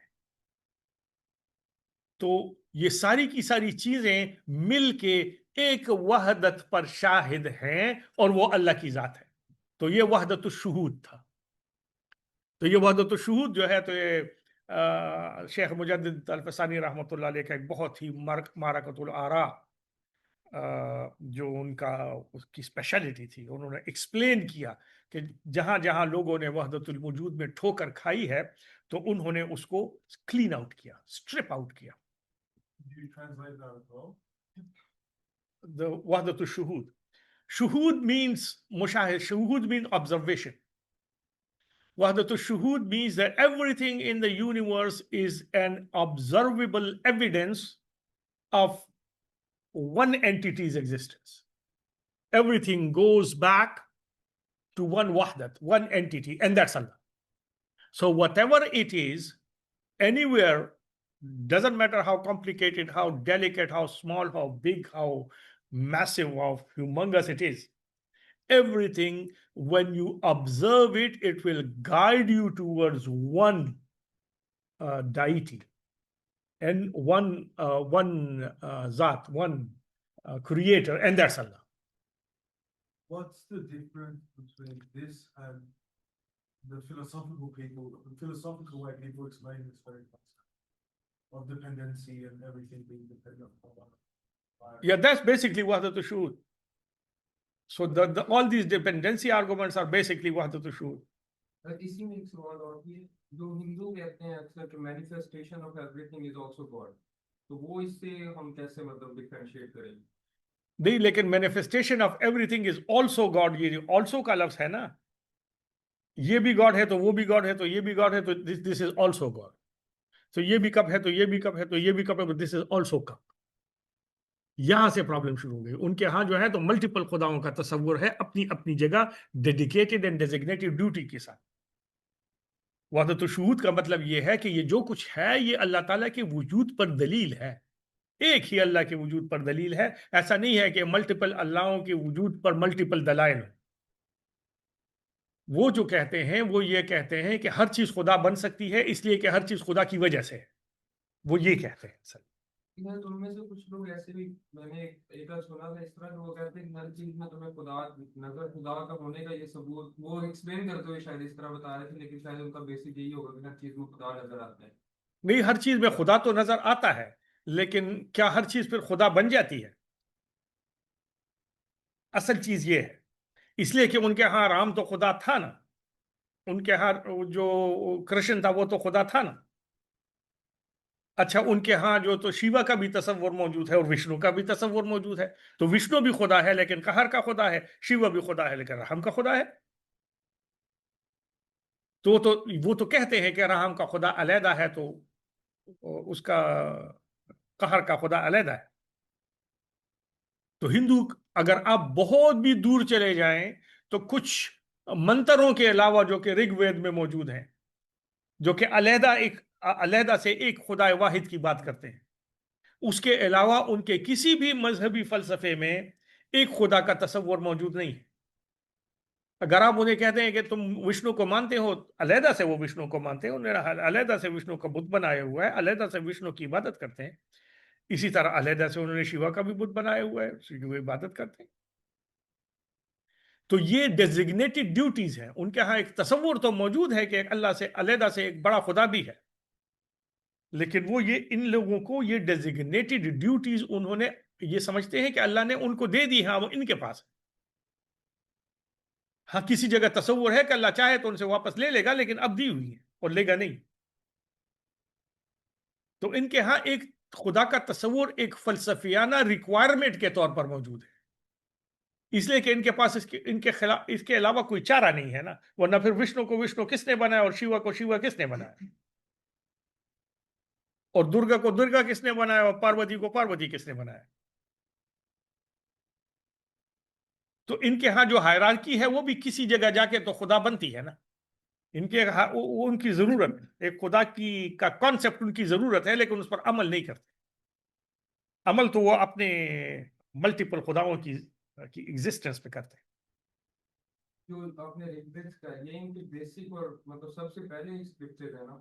تو یہ ساری کی ساری چیزیں مل کے ایک وحدت پر شاہد ہیں، اور وہ اللہ کی ذات ہے۔ تو یہ وحدت الشہود تھا۔ تو یہ وحدت الشہود جو ہے تو یہ شیخ مجدد الفسانی رحمۃ اللہ علیہ کا ایک بہت ہی معرکۃ الآراء جو ان کا اس کی اسپیشلٹی تھی، انہوں نے ایکسپلین کیا کہ جہاں جہاں لوگوں نے وحدت الوجود میں ٹھوکر کھائی ہے تو انہوں نے اس کو کلین آؤٹ کیا، اسٹرپ آؤٹ کیا، you translate that as well? The Wahdatul Shuhud. Shuhud means mushahid. Shuhud means observation. Wahdatul Shuhud means that everything in the universe is an observable evidence of one entity's existence. Everything goes back to one wahdat, one entity, and that's Allah. So whatever it is, anywhere, doesn't matter how complicated, how delicate, how small, how big, how massive, how humongous it is, everything, when you observe it, it will guide you towards one deity and one Zat, one creator, and that's Allah. What's the difference between this and the philosophical way people explain this very concept of dependency and everything being dependent on one another? Yeah, that's basically Wahdatul Shuhud. So all these dependency arguments are basically Wahdatul Shuhud. اسی میں ایک سوال اور بھی ہے جو ہندو کہتے ہیں اکثر کہ manifestation of every thing is also God تو وہ اس سے ہم کیسے مطلب ڈفرینشیٹ کریں گے نہیں لیکن manifestation of every thing is also God یہ آلسو کا لفظ ہے نا یہ بھی گاڈ ہے تو وہ بھی گاڈ ہے تو یہ بھی گاڈ ہے تو دس از آلسو گاڈ تو یہ بھی کپ ہے تو یہ بھی کپ ہے تو یہ بھی کپ ہے تو دس از آلسو کپ یہاں سے پرابلم شروع ہو گئی ان کے ہاں جو ہے تو ملٹیپل خداؤں کا تصور ہے اپنی اپنی جگہ ڈیڈیکیٹڈ اینڈ ڈیزگنیٹڈ ڈیوٹی کے ساتھ وحدت الشہود کا مطلب یہ ہے کہ یہ جو کچھ ہے یہ اللہ تعالیٰ کے وجود پر دلیل ہے ایک ہی اللہ کے وجود پر دلیل ہے ایسا نہیں ہے کہ ملٹیپل اللہوں کے وجود پر ملٹیپل دلائل ہیں وہ جو کہتے ہیں وہ یہ کہتے ہیں کہ ہر چیز خدا بن سکتی ہے اس لیے کہ ہر چیز خدا کی وجہ سے ہے وہ یہ کہتے ہیں اصل ان میں سے کچھ لوگ ایسے بھی میں نے ایک سنا تھا اس طرح کہ وہ کہتے ہیں کہ ہر چیز میں تمہیں خدا نظر خدا کا ہونے کا یہ ثبوت وہ ایکسپلین کرتے ہوئے شاید اس طرح بتا رہے تھے لیکن شاید ان کا بیسک یہی ہوگا کہ ہر چیز میں خدا نظر آتا ہے نہیں ہر چیز میں خدا تو نظر آتا ہے لیکن کیا ہر چیز پھر خدا بن جاتی ہے اصل چیز یہ ہے اس لیے کہ ان کے ہاں رام تو خدا تھا نا ان کے ہاں جو کرشن تھا وہ تو خدا تھا نا اچھا ان کے ہاں جو تو شیوا کا بھی تصور موجود ہے اور وشنو کا بھی تصور موجود ہے تو وشنو بھی خدا ہے لیکن قہر کا خدا ہے شیوا بھی خدا ہے لیکن رحم کا خدا ہے تو وہ تو کہتے ہیں کہ رحم کا خدا علیحدہ ہے تو اس کا قہر کا خدا علیحدہ ہے تو ہندو اگر آپ بہت بھی دور چلے جائیں تو کچھ منتروں کے علاوہ جو کہ رگ وید میں موجود ہیں جو کہ علیحدہ سے ایک خدا واحد کی بات کرتے ہیں اس کے علاوہ ان کے کسی بھی مذہبی فلسفے میں ایک خدا کا تصور موجود نہیں ہے اگر آپ انہیں کہتے ہیں کہ تم وشنو کو مانتے ہو علیحدہ سے وہ وشنو کو مانتے ہیں انہیں علیحدہ سے وشنو کا بت بنایا ہوا ہے علیحدہ سے وشنو کی عبادت کرتے ہیں اسی طرح علیحدہ سے انہوں نے شیوا کا بھی بت بنایا ہوا ہے اسی کی عبادت کرتے ہیں تو یہ ڈیزگنیٹڈ ڈیوٹیز ہیں ان کے ہاں ایک تصور تو موجود ہے کہ اللہ سے علیحدہ سے ایک بڑا خدا بھی ہے لیکن وہ یہ ان لوگوں کو یہ ڈیزگنیٹڈ ڈیوٹیز انہوں نے یہ سمجھتے ہیں کہ اللہ نے ان کو دے دی ہاں وہ ان کے پاس ہاں کسی جگہ تصور ہے کہ اللہ چاہے تو ان سے واپس لے لے گا لیکن اب دی ہوئی ہے اور لے گا نہیں تو ان کے ہاں ایک خدا کا تصور ایک فلسفیانہ ریکوائرمنٹ کے طور پر موجود ہے اس لیے کہ ان کے پاس اس کے علاوہ کوئی چارہ نہیں ہے نا ورنہ پھر وشنو کو وشنو کس نے بنایا اور شیوا کو شیوا کس نے بنایا اور درگا کو درگا کس نے بنایا اور پاروتی کو پاروتی کس نے بنایا تو ان کے ہاں جو ہائرارکی ہے وہ بھی کسی جگہ جا کے تو خدا بنتی ہے نا ان کی ضرورت ایک خدا کا کانسیپٹ ان کی ضرورت ہے لیکن اس پر عمل نہیں کرتے عمل تو وہ اپنے ملٹیپل خداؤں کی ایگزسٹنس پہ کرتے ہیں جو آپ نے ریکویسٹ کا یہ ان کی بیسک اور مطلب سب سے پہلے اسکرپچر ہے نا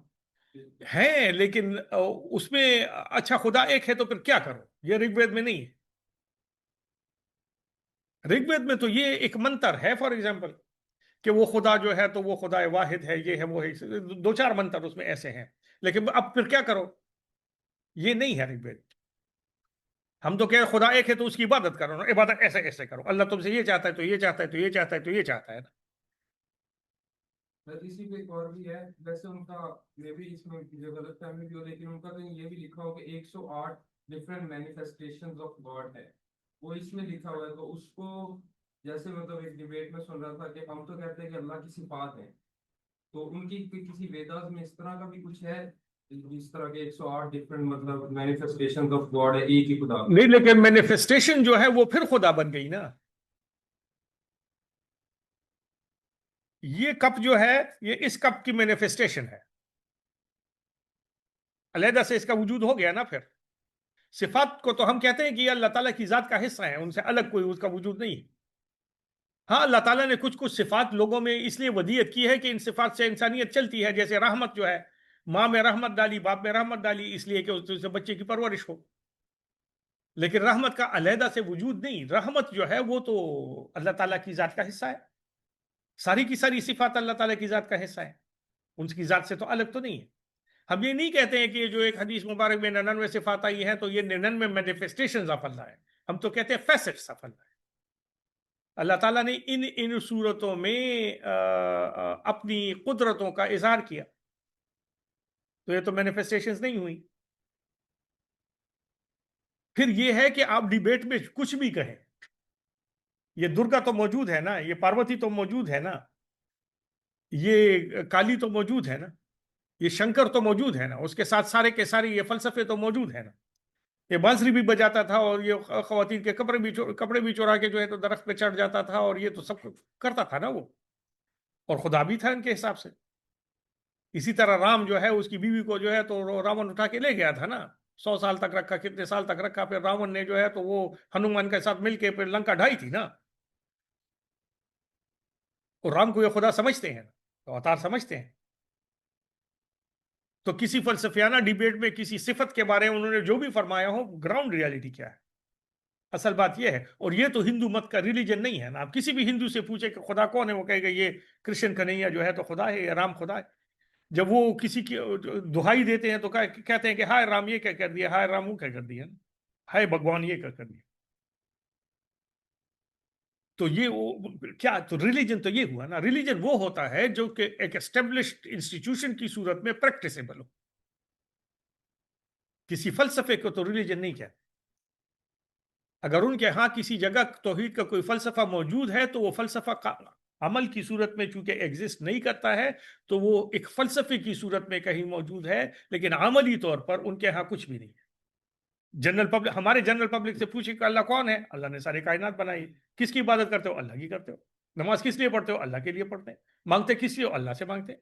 ہیں لیکن اس میں اچھا خدا ایک ہے تو پھر کیا کرو یہ رگ وید میں نہیں ہے رگ وید میں تو یہ ایک منتر ہے فار ایگزامپل کہ وہ خدا جو ہے تو وہ خدا واحد ہے یہ ہے وہ ہے دو چار منتر اس میں ایسے ہیں لیکن اب پھر کیا کرو یہ نہیں ہے رگ وید ہم تو کہ خدا ایک ہے تو اس کی عبادت کرو نا عبادت ایسے ایسے کرو اللہ تم سے یہ چاہتا ہے تو یہ چاہتا ہے تو یہ چاہتا ہے تو یہ چاہتا ہے نا اسی پہ ایک اور بھی ہے ویسے ان کا میں بھی اس میں جو غلط فہمی بھی ہو لیکن ان کا کہیں یہ بھی لکھا ہو کہ 108 different manifestations of God ہے وہ اس میں لکھا ہوا ہے تو اس کو جیسے مطلب ایک ڈیبیٹ میں سن رہا تھا کہ ہم تو کہتے ہیں کہ اللہ کی صفات ہیں تو ان کی کسی ویداز میں اس طرح کا بھی کچھ ہے اس طرح کے 108 ڈفرنٹ مطلب مینیفیسٹیشن آف گاڈ ہے ایک ہی خدا نہیں، لیکن مینیفیسٹیشن جو ہے وہ پھر خدا بن گئی نا. یہ کپ جو ہے یہ اس کپ کی مینیفیسٹیشن ہے، علیحدہ سے اس کا وجود ہو گیا نا. پھر صفات کو تو ہم کہتے ہیں کہ یہ اللہ تعالیٰ کی ذات کا حصہ ہے، ان سے الگ کوئی اس کا وجود نہیں ہے. ہاں، اللہ تعالیٰ نے کچھ صفات لوگوں میں اس لیے ودیت کی ہے کہ ان صفات سے انسانیت چلتی ہے. جیسے رحمت جو ہے، ماں میں رحمت ڈالی، باپ میں رحمت ڈالی، اس لیے کہ اس سے بچے کی پرورش ہو. لیکن رحمت کا علیحدہ سے وجود نہیں. رحمت جو ہے وہ تو اللہ تعالیٰ کی ذات کا حصہ ہے. ساری کی ساری صفات اللہ تعالیٰ کی ذات کا حصہ ہے، ان کی ذات سے تو الگ تو نہیں ہے. ہم یہ نہیں کہتے ہیں کہ جو ایک حدیث مبارک میں 99 صفات آئی ہیں تو یہ 99 مینیفیسٹیشنز آف اللہ ہے. ہم تو کہتے ہیں فیسٹس آف اللہ ہے. اللہ تعالیٰ نے ان صورتوں میں اپنی قدرتوں کا اظہار کیا، تو یہ تو مینیفیسٹیشنز نہیں ہوئی. پھر یہ ہے کہ آپ ڈیبیٹ میں کچھ بھی کہیں، یہ درگا تو موجود ہے نا، یہ پاروتی تو موجود ہے نا، یہ کالی تو موجود ہے نا، یہ شنکر تو موجود ہے نا، اس کے ساتھ سارے کے سارے یہ فلسفے تو موجود ہے نا. یہ بانسری بھی بجاتا تھا اور یہ خواتین کے کپڑے بھی چورا کے جو ہے تو درخت پہ چڑھ جاتا تھا، اور یہ تو سب کرتا تھا نا وہ، اور خدا بھی تھا ان کے حساب سے. اسی طرح رام جو ہے اس کی بیوی کو جو ہے تو راون اٹھا کے لے گیا تھا نا، 100 سال تک رکھا، کتنے سال تک رکھا. پھر راون نے جو ہے تو وہ ہنومان کے ساتھ مل کے پھر لنکا ڈھائی تھی نا. اور رام کو یہ خدا سمجھتے ہیں، اوتار سمجھتے ہیں. تو کسی فلسفیانہ ڈیبیٹ میں کسی صفت کے بارے میں انہوں نے جو بھی فرمایا ہو، گراؤنڈ ریالٹی کیا ہے؟ اصل بات یہ ہے. اور یہ تو ہندو مت کا ریلیجن نہیں ہے نا. آپ کسی بھی ہندو سے پوچھے کہ خدا کون ہے، وہ کہے گا یہ کرشن کنہیا جو ہے تو خدا ہے، یہ رام خدا ہے. جب وہ کسی کی دہائی دیتے ہیں تو کہتے ہیں کہ ہائے رام یہ کیا کر دیا، ہائے رام وہ کیا کر دیا، ہائے بھگوان یہ کیا کر دیا. تو یہ کیا، تو ریلیجن تو یہ ہوا نا. ریلیجن وہ ہوتا ہے جو کہ ایک اسٹیبلشڈ انسٹیٹیوشن کی صورت میں پریکٹسیبل ہو. کسی فلسفے کو تو ریلیجن نہیں کہتے. اگر ان کے ہاں کسی جگہ توحید کا کوئی فلسفہ موجود ہے تو وہ فلسفہ عمل کی صورت میں چونکہ ایگزسٹ نہیں کرتا ہے تو وہ ایک فلسفے کی صورت میں کہیں موجود ہے، لیکن عملی طور پر ان کے ہاں کچھ بھی نہیں ہے. جنرل پبلک، ہمارے جنرل پبلک سے پوچھے کہ اللہ کون ہے، اللہ نے ساری کائنات بنائی. کس کی عبادت کرتے ہو، اللہ کی کرتے ہو. نماز کس لیے پڑھتے ہو، اللہ کے لیے پڑھتے ہیں. مانگتے کس لیے ہو، اللہ سے مانگتے ہیں.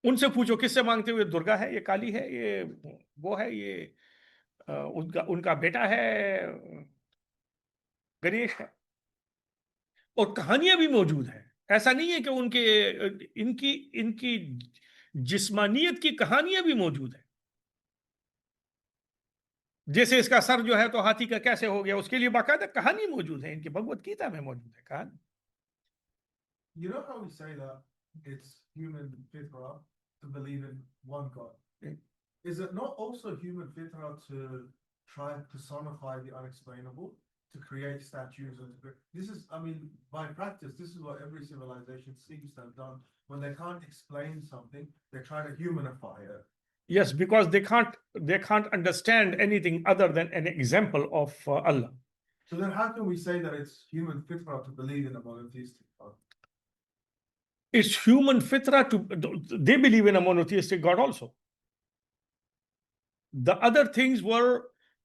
ان سے پوچھو کس سے مانگتے ہو، یہ درگا ہے، یہ کالی ہے، یہ وہ ہے، یہ ان کا بیٹا ہے گنیش ہے. اور کہانیاں بھی موجود ہیں. ایسا نہیں ہے کہ ان کی جسمانیت کی کہانیاں بھی موجود ہیں. جیسے اس کا سر جو ہے تو ہاتھی کا کیسے ہو گیا، اس کے لیے باقاعدہ کہانی موجود ہے. ان کی بھگوت گیتا میں موجود ہے کہانی. You know how we say that it's human fitra to believe in one God? Is it not also human fitra to try and personify the unexplainable, to create statues and this is, I mean, by practice, this is what every civilization seems to have done. When they can't explain something, they try to humanify it. Yes, because they can't understand anything other than an example of Allah. So then how can we say that it's human fitra to believe in a monotheistic God? It's human fitra they believe in a monotheistic God also. The other things were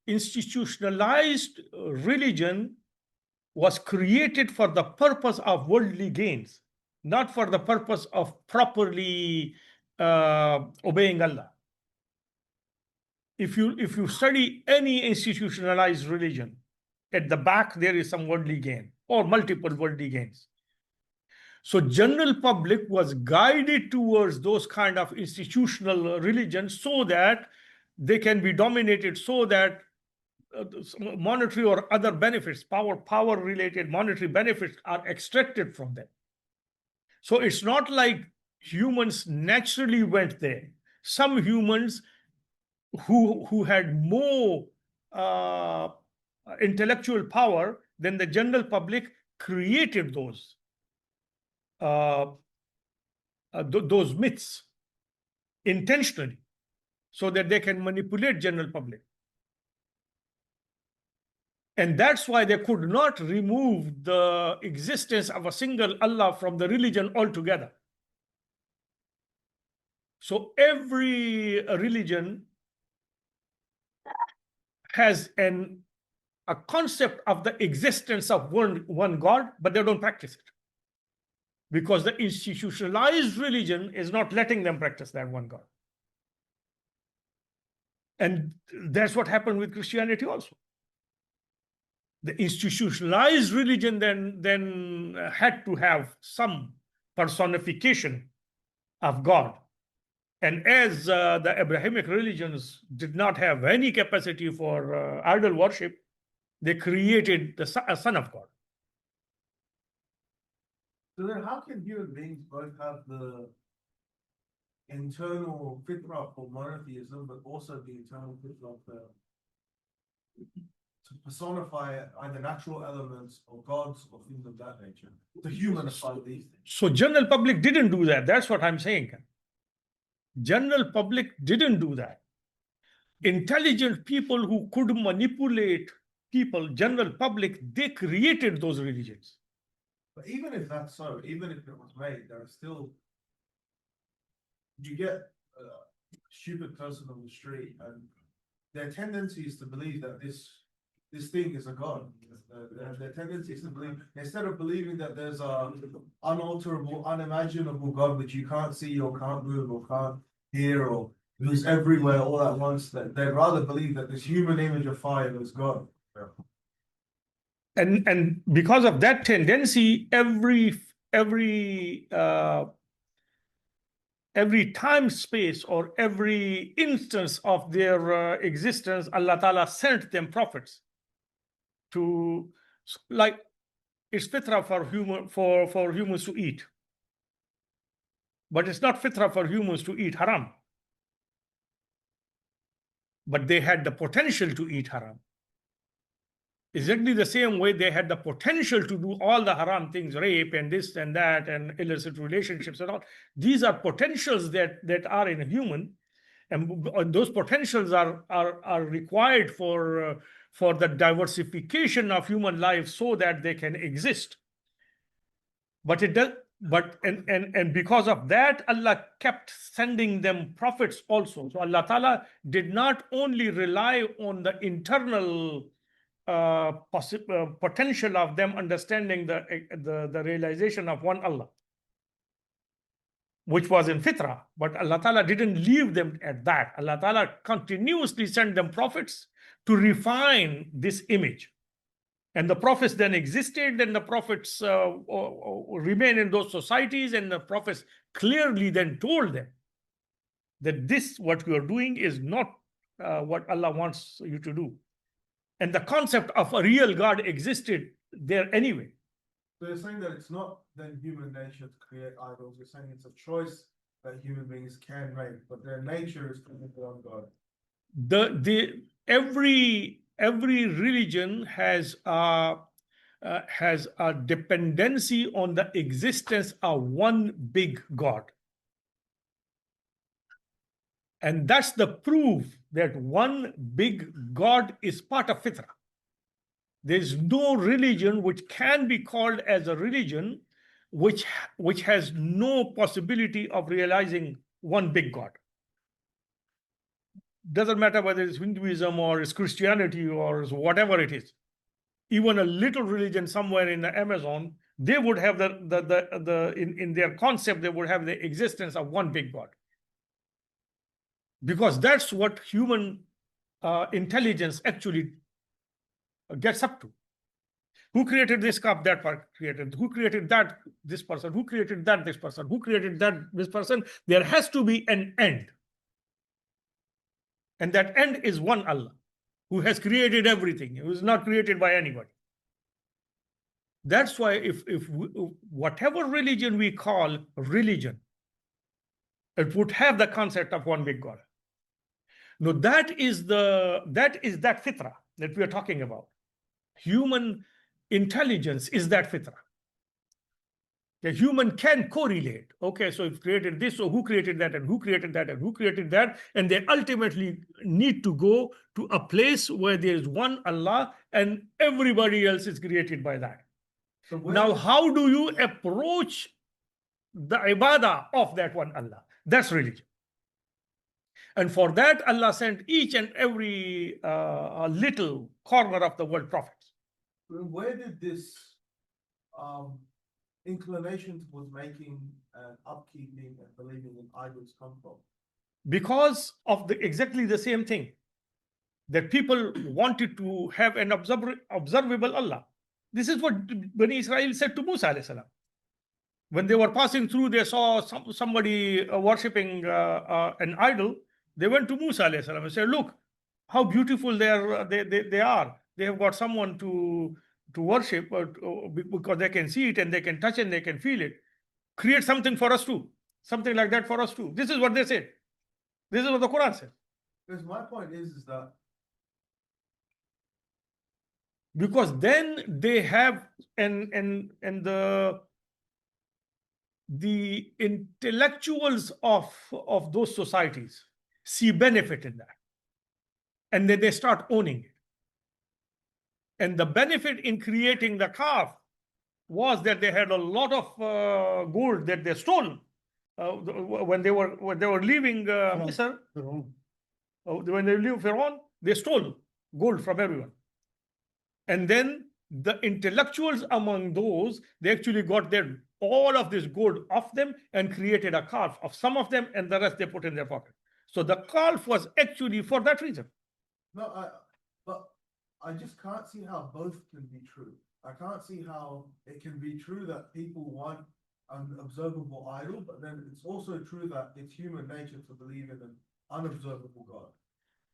institutionalized. Religion was created for the purpose of worldly gains, not for the purpose of properly obeying Allah. If you study any institutionalized religion, at the back there is some worldly gain or multiple worldly gains. So general public was guided towards those kind of institutional religions so that they can be dominated, so that monetary or other benefits, power related monetary benefits are extracted from them. So it's not like humans naturally went there. Some humans who had more intellectual power than the general public created those myths intentionally. so that they can manipulate general public. And that's why they could not remove the existence of a single Allah from the religion altogether. So every religion has a concept of the existence of one God, but they don't practice it. Because the institutionalized religion is not letting them practice that one God. And that's what happened with Christianity also. The institutionalized religion then had to have some personification of God. And as the Abrahamic religions did not have any capacity for idol worship, they created a son of God. So then how can human beings both have the internal fitrah for monotheism, but also the internal fitrah to personify either natural elements or gods or things of that nature, to humanify these things? So general public didn't do that. That's what I'm saying. General public didn't do that. Intelligent people who could manipulate people, general public, they created those religions. But even if that's so, even if it was made, there are still, you get a stupid person on the street and their tendency is to believe that this thing is a god. Their tendency is to believe, instead of believing that there's a unalterable, unimaginable God which you can't see or can't move or can't hear or who's everywhere all at once, that they'd rather believe that this human image of fire is God. And because of that tendency, every time space or every instance of their existence, Allah Ta'ala sent them prophets to, like, it's fitrah for humans to eat, but it's not fitrah for humans to eat haram. But they had the potential to eat haram. Exactly the same way they had the potential to do all the haram things, rape and this and that and illicit relationships and all. These are potentials that are in a human, and those potentials are required for the diversification of human life so that they can exist. But it does. And because of that, Allah kept sending them prophets also. So Allah Ta'ala did not only rely on the internal potential of them understanding the realization of one Allah, which was in fitrah, but Allah Ta'ala didn't leave them at that. Allah Ta'ala continuously sent them prophets to refine this image. And the prophets then existed, and the prophets remain in those societies, and the prophets clearly then told them that this, what you are doing, is not what Allah wants you to do. And the concept of a real God existed there anyway. So you're saying that it's not then human nature to create idols. You're saying it's a choice that human beings can make, but their nature is to be one God. Every religion has a dependency on the existence of one big God. And that's the proof that one big God is part of fitrah. There's no religion which can be called as a religion which has no possibility of realizing one big God. Doesn't matter whether it's Hinduism or it's Christianity or it's whatever it is. Even a little religion somewhere in the Amazon, they would have in their concept, they would have the existence of one big God. Because that's what human intelligence actually gets up to. Who created this cup? That part created. Who created that? This person. Who created that? This person. Who created that? This person. There has to be an end. And that end is one Allah, who has created everything, who is not created by anybody. That's why if whatever religion we call religion, it would have the concept of one big God. No, that is that fitrah that we are talking about. Human intelligence is that fitrah. The human can correlate. Okay, so it created this, so who created that, and who created that, and who created that? And they ultimately need to go to a place where there is one Allah and everybody else is created by that. So where Now, does- how do you approach the ibadah of that one Allah? That's religion. And for that, Allah sent each and every little corner of the world prophets. where did this inclination towards making and upkeeping and believing in idols come from? Because of exactly the same thing, that people wanted to have an observable Allah. This is what Bani Israel said to Musa alayhi salam. When they were passing through, they saw somebody worshipping an idol. They went to Musa alayhi salam and said, "Look, how beautiful they are! They have got someone to worship, because they can see it and they can touch and they can feel it. Create something for us too, something like that for us too." This is what they said. This is what the Quran said. Because my point is that Because then they have and the intellectuals of those societies see benefit in that, and then they start owning it. And the benefit in creating the calf was that they had a lot of gold that they stole when they were leaving Misr. When they leave Pharaoh, they stole gold from everyone. And then the intellectuals among those, they actually got all of this gold off them and created a calf of some of them, and the rest they put in their pocket. So the calf was actually for that reason. no, but I just can't see how both can be true. I can't see how it can be true that people want an observable idol, but then it's also true that it's human nature to believe in an unobservable God.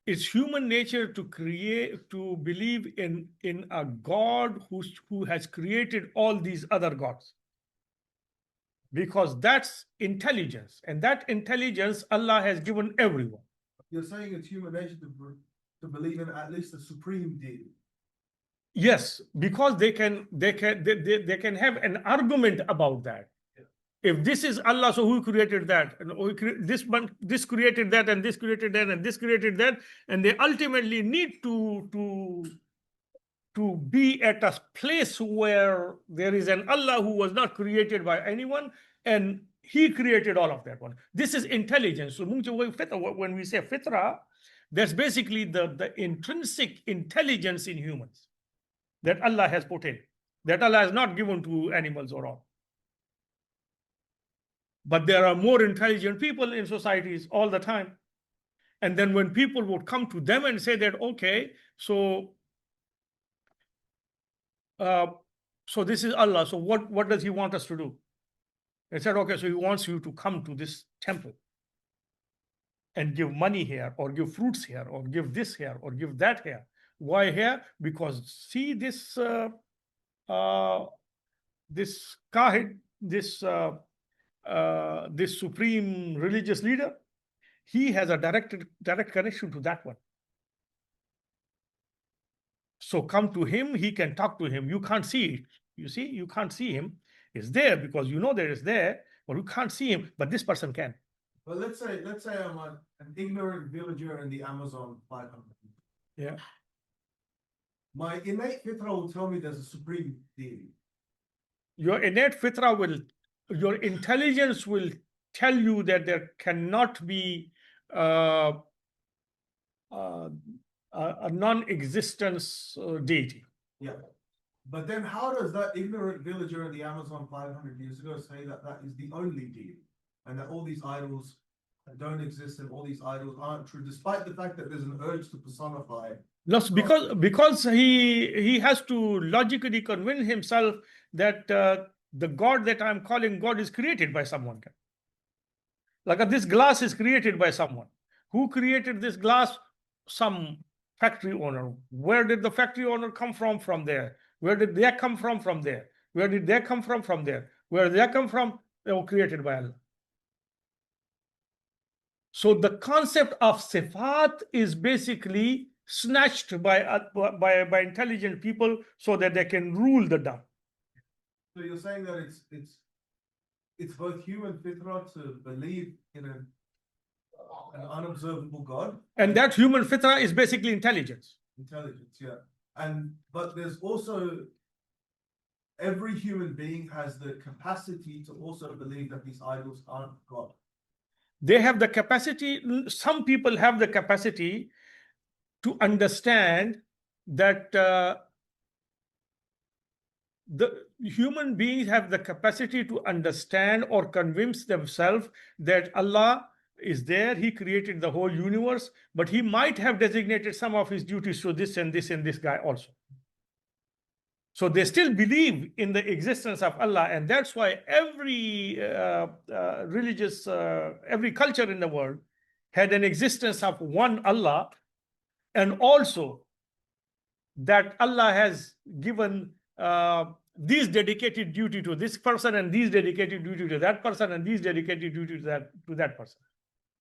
It's human nature to believe in a God who has created all these other gods. Because that's intelligence, and that intelligence Allah has given everyone. You're saying it's human nature to believe in at least a supreme deity. Yes, because they can have an argument about that. If this is Allah, so who created that? And this created that, and this created that, and this created that, and they ultimately need to be at a place where there is an Allah who was not created by anyone, and He created all of that one. This is intelligence. So when we say fitra, that's basically the intrinsic intelligence in humans that Allah has put in, that Allah has not given to animals or all. But there are more intelligent people in societies all the time. And then when people would come to them and say that, okay, so this is Allah, so what does He want us to do? They said, okay, so He wants you to come to this temple and give money here, or give fruits here, or give this here, or give that here. Why here? Because see this kahid, this supreme religious leader, he has a direct connection to that one. So come to him, he can talk to him. You can't see it. You see, you can't see him. It's there because you know there is there, but you can't see him. But this person can. But let's say I'm an ignorant villager in the Amazon 500. Yeah. My innate fitra will tell me there's a supreme deity. Your innate fitra your intelligence will tell you that there cannot be a non-existence deity. Yeah. But then how does that ignorant villager in the Amazon 500 years ago say that is the only deity, and that all these idols don't exist and all these idols aren't true, despite the fact that there's an urge to personify? No, because he has to logically convince himself that the God that I'm calling God is created by someone. Like this glass is created by someone. Who created this glass? Some factory owner. Where did the factory owner come from? From there. Where did they come from? From there. Where did they come from? From there. Where did they come from? They were created by Allah. So the concept of sifat is basically snatched by intelligent people so that they can rule the dumb. So you're saying that it's it's both human fitrah to believe in an unobservable God, And that human fitrah is basically intelligence. intelligence, yeah. But there's also every human being has the capacity to also believe that these idols aren't God. They have the capacity, some people have the capacity to understand that the human beings have the capacity to understand or convince themselves that Allah is there, He created the whole universe, but He might have designated some of His duties to this and this and this guy also. So they still believe in the existence of Allah, and that's why every religious, every culture in the world had an existence of one Allah, and also that Allah has given these dedicated duty to this person, and these dedicated duty to that person, and these dedicated duty to that person.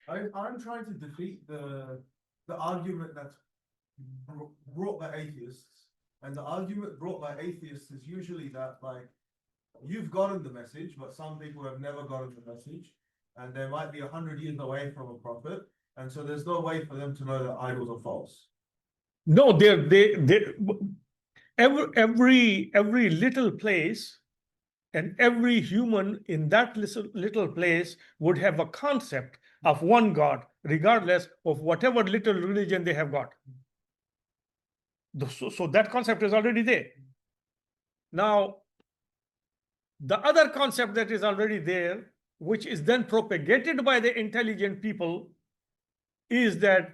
I'm trying to defeat the argument that's brought by atheists. And the argument brought by atheists is usually that, like, you've gotten the message, but some people have never gotten the message, and they might be 100 years away from a prophet, and so there's no way for them to know that idols are false. No, every little place and every human in that little place would have a concept of one God, regardless of whatever little religion they have got. So that concept is already there. Now, the other concept that is already there, which is then propagated by the intelligent people, is that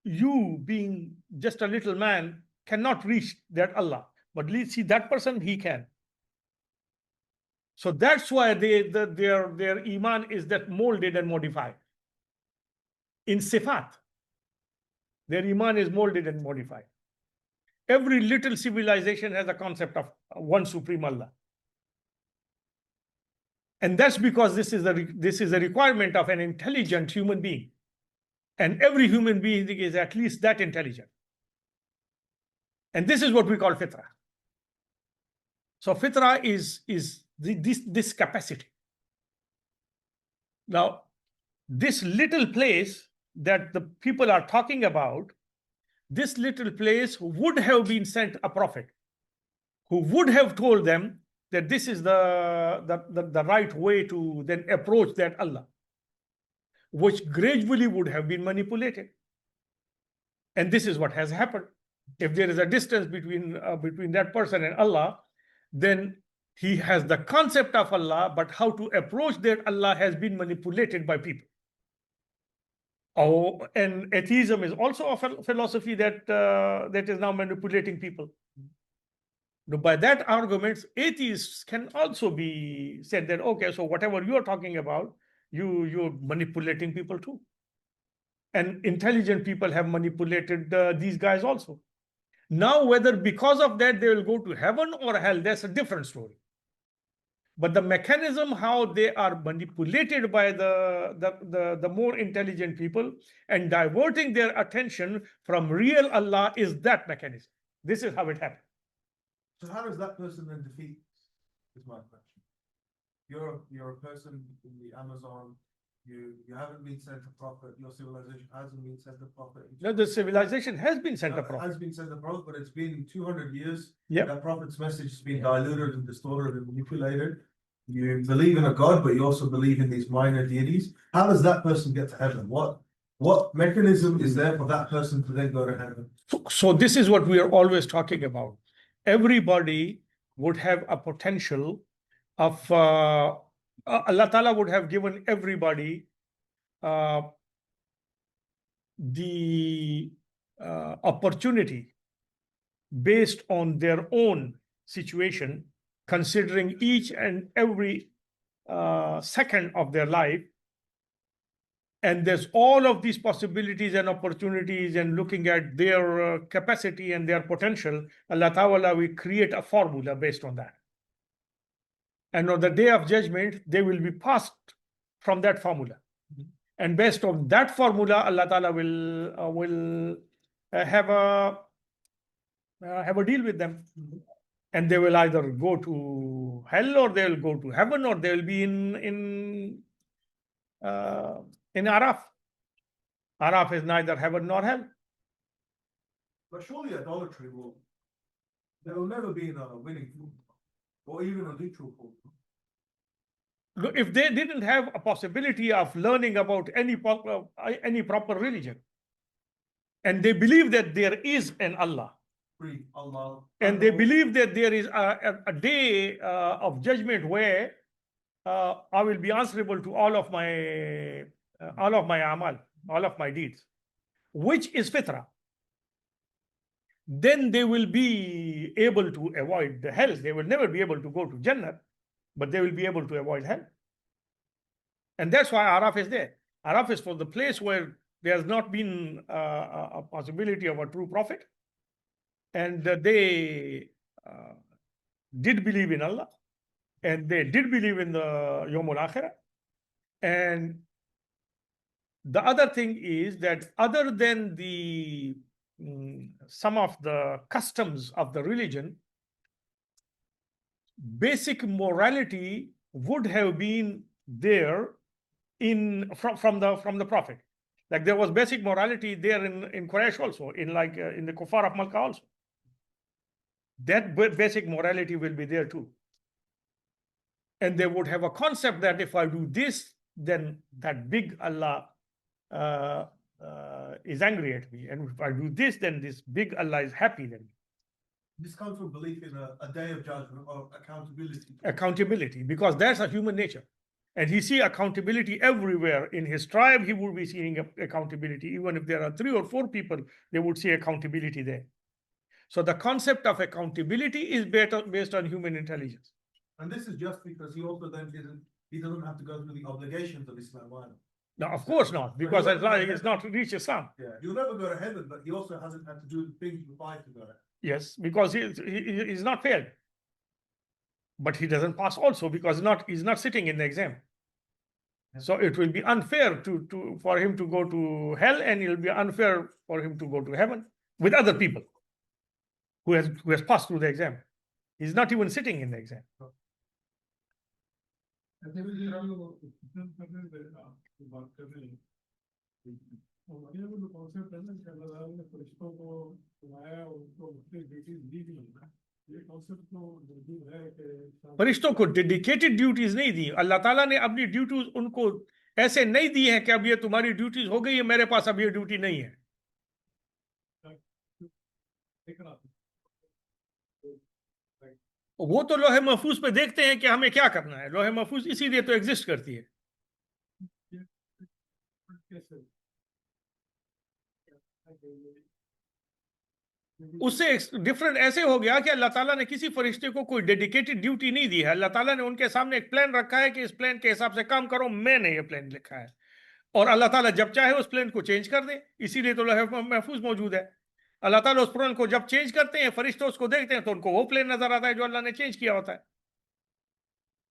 you, being just a little man, cannot reach that Allah. But let's see, that person, he can. So that's why their iman is that molded and modified. In sifat, their iman is molded and modified. Every little civilization has a concept of one supreme Allah. And that's because this is a requirement of an intelligent human being. And every human being is at least that intelligent. And this is what we call fitrah. So fitrah is this capacity. Now, this little place that the people are talking about, this little place would have been sent a prophet who would have told them that this is the right way to then approach that Allah, which gradually would have been manipulated. And this is what has happened. If there is a distance between that person and Allah, then he has the concept of Allah, but how to approach that Allah has been manipulated by people. Oh, and atheism is also a philosophy that is now manipulating people. By that argument, atheists can also be said that, okay, so whatever you are talking about, you're manipulating people too. And intelligent people have manipulated these guys also. Now, whether because of that they will go to heaven or hell, that's a different story. But the mechanism how they are manipulated by the more intelligent people and diverting their attention from real Allah is that mechanism. This is how it happens. So how does that person then defeat this? Is my question. You're a person in the Amazon. You haven't been sent a prophet. Your civilization hasn't been sent a prophet. No, the civilization has been sent a prophet. Has been sent a prophet, but it's been 200 years. Yep. That prophet's message has been diluted and distorted and manipulated. You believe in a God, but you also believe in these minor deities. How does that person get to heaven? What mechanism is there for that person to then go to heaven? So this is what we are always talking about. Everybody would have a potential of Allah Ta'ala would have given everybody the opportunity based on their own situation, considering each and every second of their life. And there's all of these possibilities and opportunities, and looking at their capacity and their potential, Allah Ta'ala will create a formula based on that. And on the day of judgment, they will be passed from that formula. And based on that formula, Allah Ta'ala will have a deal with them. and they will either go to hell or they will go to heaven or they will be in Araf. Araf is neither heaven nor hell. But surely idolatry they will never be in a winning form, or even a neutral form. Look, if they didn't have a possibility of learning about any proper religion, and they believe that there is an Allah, Free Allah. and they believe that there is a day of judgment where I will be answerable to all of my amal, all of my deeds, which is fitrah, then they will be able to avoid the hell. They will never be able to go to Jannah, but they will be able to avoid hell. And that's why Araf is there. Araf is for the place where there has not been a possibility of a true prophet, and they did believe in Allah, and they did believe in the Yawmul Akhirah. And the other thing is that other than the some of the customs of the religion, basic morality would have been there from the Prophet. Like there was basic morality there in Quraysh also, in the Kuffar of Makkah also. That basic morality will be there too. And they would have a concept that if I do this, then that big Allah is angry at me. And if I do this, then this big Allah is happy then. This comes from belief in a day of judgment or accountability. Accountability, because that's a human nature. And he see accountability everywhere. In his tribe, he would be seeing accountability. Even if there are 3 or 4 people, they would see accountability there. So the concept of accountability is based on human intelligence. And this is just because he also then doesn't have to go through the obligations of Islam either. No, of course not, because Islam is not reached Islam. Yeah, you'll never go to heaven, but he also hasn't had to do the things required to go there. Yes, because he's not failed. But he doesn't pass also because he's not sitting in the exam. So it will be unfair for him to go to hell, and it will be unfair for him to go to heaven with other people who has passed through the exam. He's not even sitting in the exam. فرشتوں کو dedicated duties نہیں دی. اللہ تعالیٰ نے اپنی duties ان کو ایسے نہیں دی ہیں کہ اب یہ تمہاری ڈیوٹیز ہو گئی ہے, میرے پاس اب یہ ڈیوٹی نہیں ہے. وہ تو لوح محفوظ پہ دیکھتے ہیں کہ ہمیں کیا کرنا ہے. لوح محفوظ اسی لیے تو ایگزسٹ کرتی ہے. اس سے ڈفرنٹ ایسے ہو گیا کہ اللہ تعالیٰ نے کسی فرشتے کو کوئی ڈیڈیکیٹڈ ڈیوٹی نہیں دی ہے. اللہ تعالیٰ نے ان کے سامنے ایک پلان رکھا ہے کہ اس پلان کے حساب سے کام کرو, میں نے یہ پلان لکھا ہے, اور اللہ تعالیٰ جب چاہے اس پلان کو چینج کر دے. اسی لیے تو لوح محفوظ موجود ہے. اللہ تعالیٰ اس پلان کو جب چینج کرتے ہیں, فرشتے اس کو دیکھتے ہیں تو ان کو وہ پلان نظر آتا ہے جو اللہ نے چینج کیا ہوتا ہے,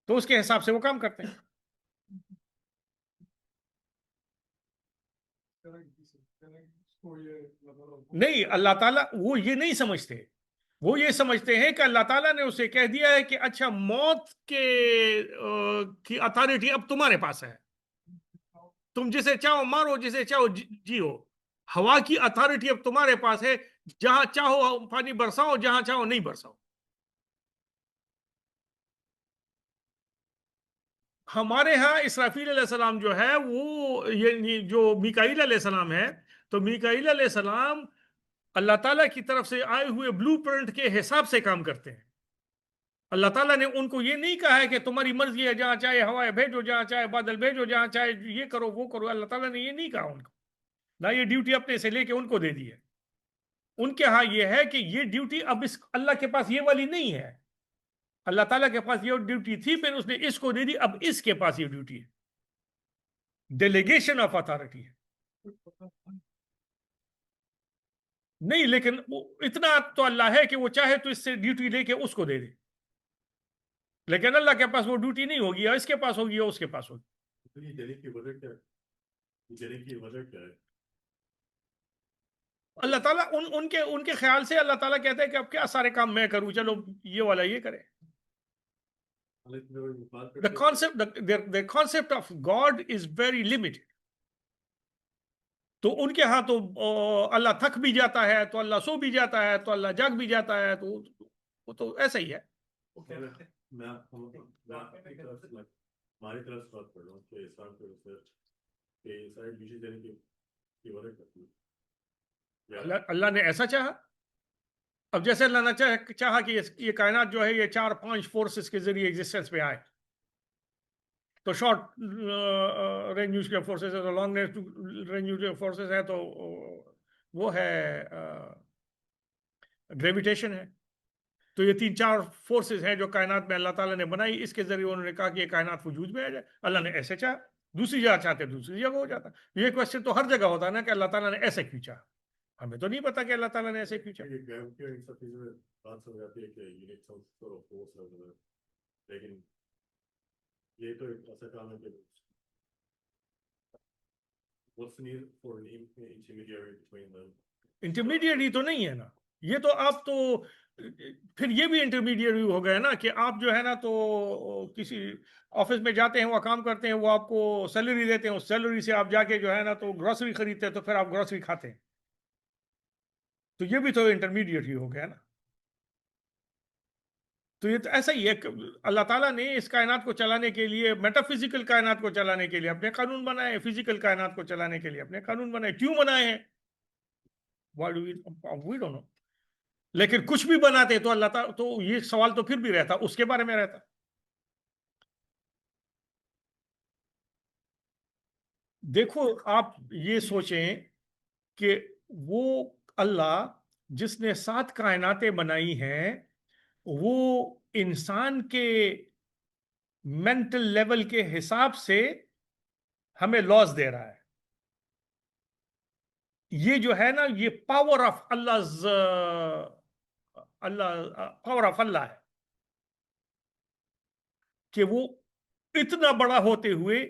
تو اس کے حساب سے وہ کام کرتے ہیں. نہیں, اللہ تعالیٰ وہ یہ نہیں سمجھتے. وہ یہ سمجھتے ہیں کہ اللہ تعالیٰ نے اسے کہہ دیا ہے کہ اچھا موت کی اتھارٹی اب تمہارے پاس ہے, تم جسے چاہو مارو, جسے چاہو جیو. ہوا کی اتھارٹی اب تمہارے پاس ہے, جہاں چاہو پانی برساؤ, جہاں چاہو نہیں برساؤ. ہمارے ہاں اسرافیل علیہ السلام جو ہے وہ یہ جو میکائیل علیہ السلام ہے, تو میکائیل علیہ السلام اللہ تعالیٰ کی طرف سے آئے ہوئے بلو پرنٹ کے حساب سے کام کرتے ہیں. اللہ تعالیٰ نے ان کو یہ نہیں کہا ہے کہ تمہاری مرضی ہے, جہاں چاہے ہوائیں بھیجو, جہاں چاہے بادل بھیجو, جہاں چاہے یہ کرو وہ کرو. اللہ تعالیٰ نے یہ نہیں کہا ان کو, نہ یہ ڈیوٹی اپنے سے لے کے ان کو دے دی ہے. ان کے ہاں یہ ہے کہ یہ ڈیوٹی اب اللہ کے پاس یہ والی نہیں ہے. اللہ تعالیٰ کے پاس یہ ڈیوٹی تھی, پھر اس نے اس کو دے دی, اب اس کے پاس یہ ڈیوٹی ہے. ڈیلیگیشن آف اتھارٹی ہے. نہیں, لیکن اتنا تو اللہ ہے کہ وہ چاہے تو اس سے ڈیوٹی لے کے اس کو دے دے, لیکن اللہ کے پاس وہ ڈیوٹی نہیں ہوگی, یا اس کے پاس ہوگی یا اس کے پاس ہوگی. اللہ تعالیٰ ان کے خیال سے اللہ تعالیٰ کہتے ہیں کہ اب کیا سارے کام میں کروں، چلو یہ والا یہ کرے. The concept of God is very limited. تو ان کے ہاں تو اللہ تھک بھی جاتا ہے تو اللہ سو بھی جاتا ہے تو اللہ جاگ بھی جاتا ہے، تو وہ تو ایسا ہی ہے. میں ہماری طرف سے بات کر رہا ہوں کہ اسلام کے سارے ڈیشز یعنی کہ عبادت کرتی ہے. اللہ نے ایسا چاہا. اب جیسے اللہ نے چاہا کہ یہ کائنات جو ہے یہ 4-5 فورسز کے ذریعے ایگزسٹنس پہ آئے، تو شارٹ رینج نیوکلیئر فورسز ہے، تو لانگ رینج نیوکلیئر فورسز ہے، تو وہ ہے گریویٹیشن ہے. تو یہ 3-4 فورسز ہیں جو کائنات میں اللہ تعالیٰ نے بنائی. اس کے ذریعے انہوں نے کہا کہ یہ کائنات وجود میں آ جائے. اللہ نے ایسے چاہا. دوسری جگہ چاہتے دوسری جگہ ہو جاتا. یہ کوشچن تو ہر جگہ ہوتا ہے نا کہ اللہ تعالیٰ نے ایسے کیوں چاہا. ہمیں تو نہیں پتا کہ اللہ تعالیٰ نے ایسے کیوں چاہا. بات سمجھ آتی ہے کہ یونٹ فورس ہے، لیکن یہ تو ایک ایسا کام ہے کہ what's need for an intermediary between them. Intermediate ہی تو نہیں ہے نا یہ تو. آپ تو پھر یہ بھی انٹرمیڈیٹ ہو گئے نا کہ آپ جو ہے نا تو کسی آفس میں جاتے ہیں، وہ کام کرتے ہیں، وہ آپ کو سیلری دیتے ہیں، اس سیلری سے آپ جا کے جو ہے نا تو گروسری خریدتے ہیں، تو پھر آپ گروسری کھاتے ہیں. تو یہ بھی تو انٹرمیڈیٹ ہی ہو گیا نا. تو یہ تو ایسا ہی ہے. اللہ تعالیٰ نے اس کائنات کو چلانے کے لیے، میٹا فزیکل کائنات کو چلانے کے لیے اپنے قانون بنائے، فزیکل کائنات کو چلانے کے لیے اپنے قانون بنائے. کیوں بنائے ہیں؟ We don't know. لیکن کچھ بھی بناتے تو اللہ تعالیٰ، تو یہ سوال تو پھر بھی رہتا، اس کے بارے میں رہتا. دیکھو آپ یہ سوچیں کہ وہ اللہ جس نے 7 کائناتیں بنائی ہیں، وہ انسان کے مینٹل لیول کے حساب سے ہمیں لاز دے رہا ہے. یہ جو ہے نا یہ پاور آف پاور آف اللہ ہے کہ وہ اتنا بڑا ہوتے ہوئے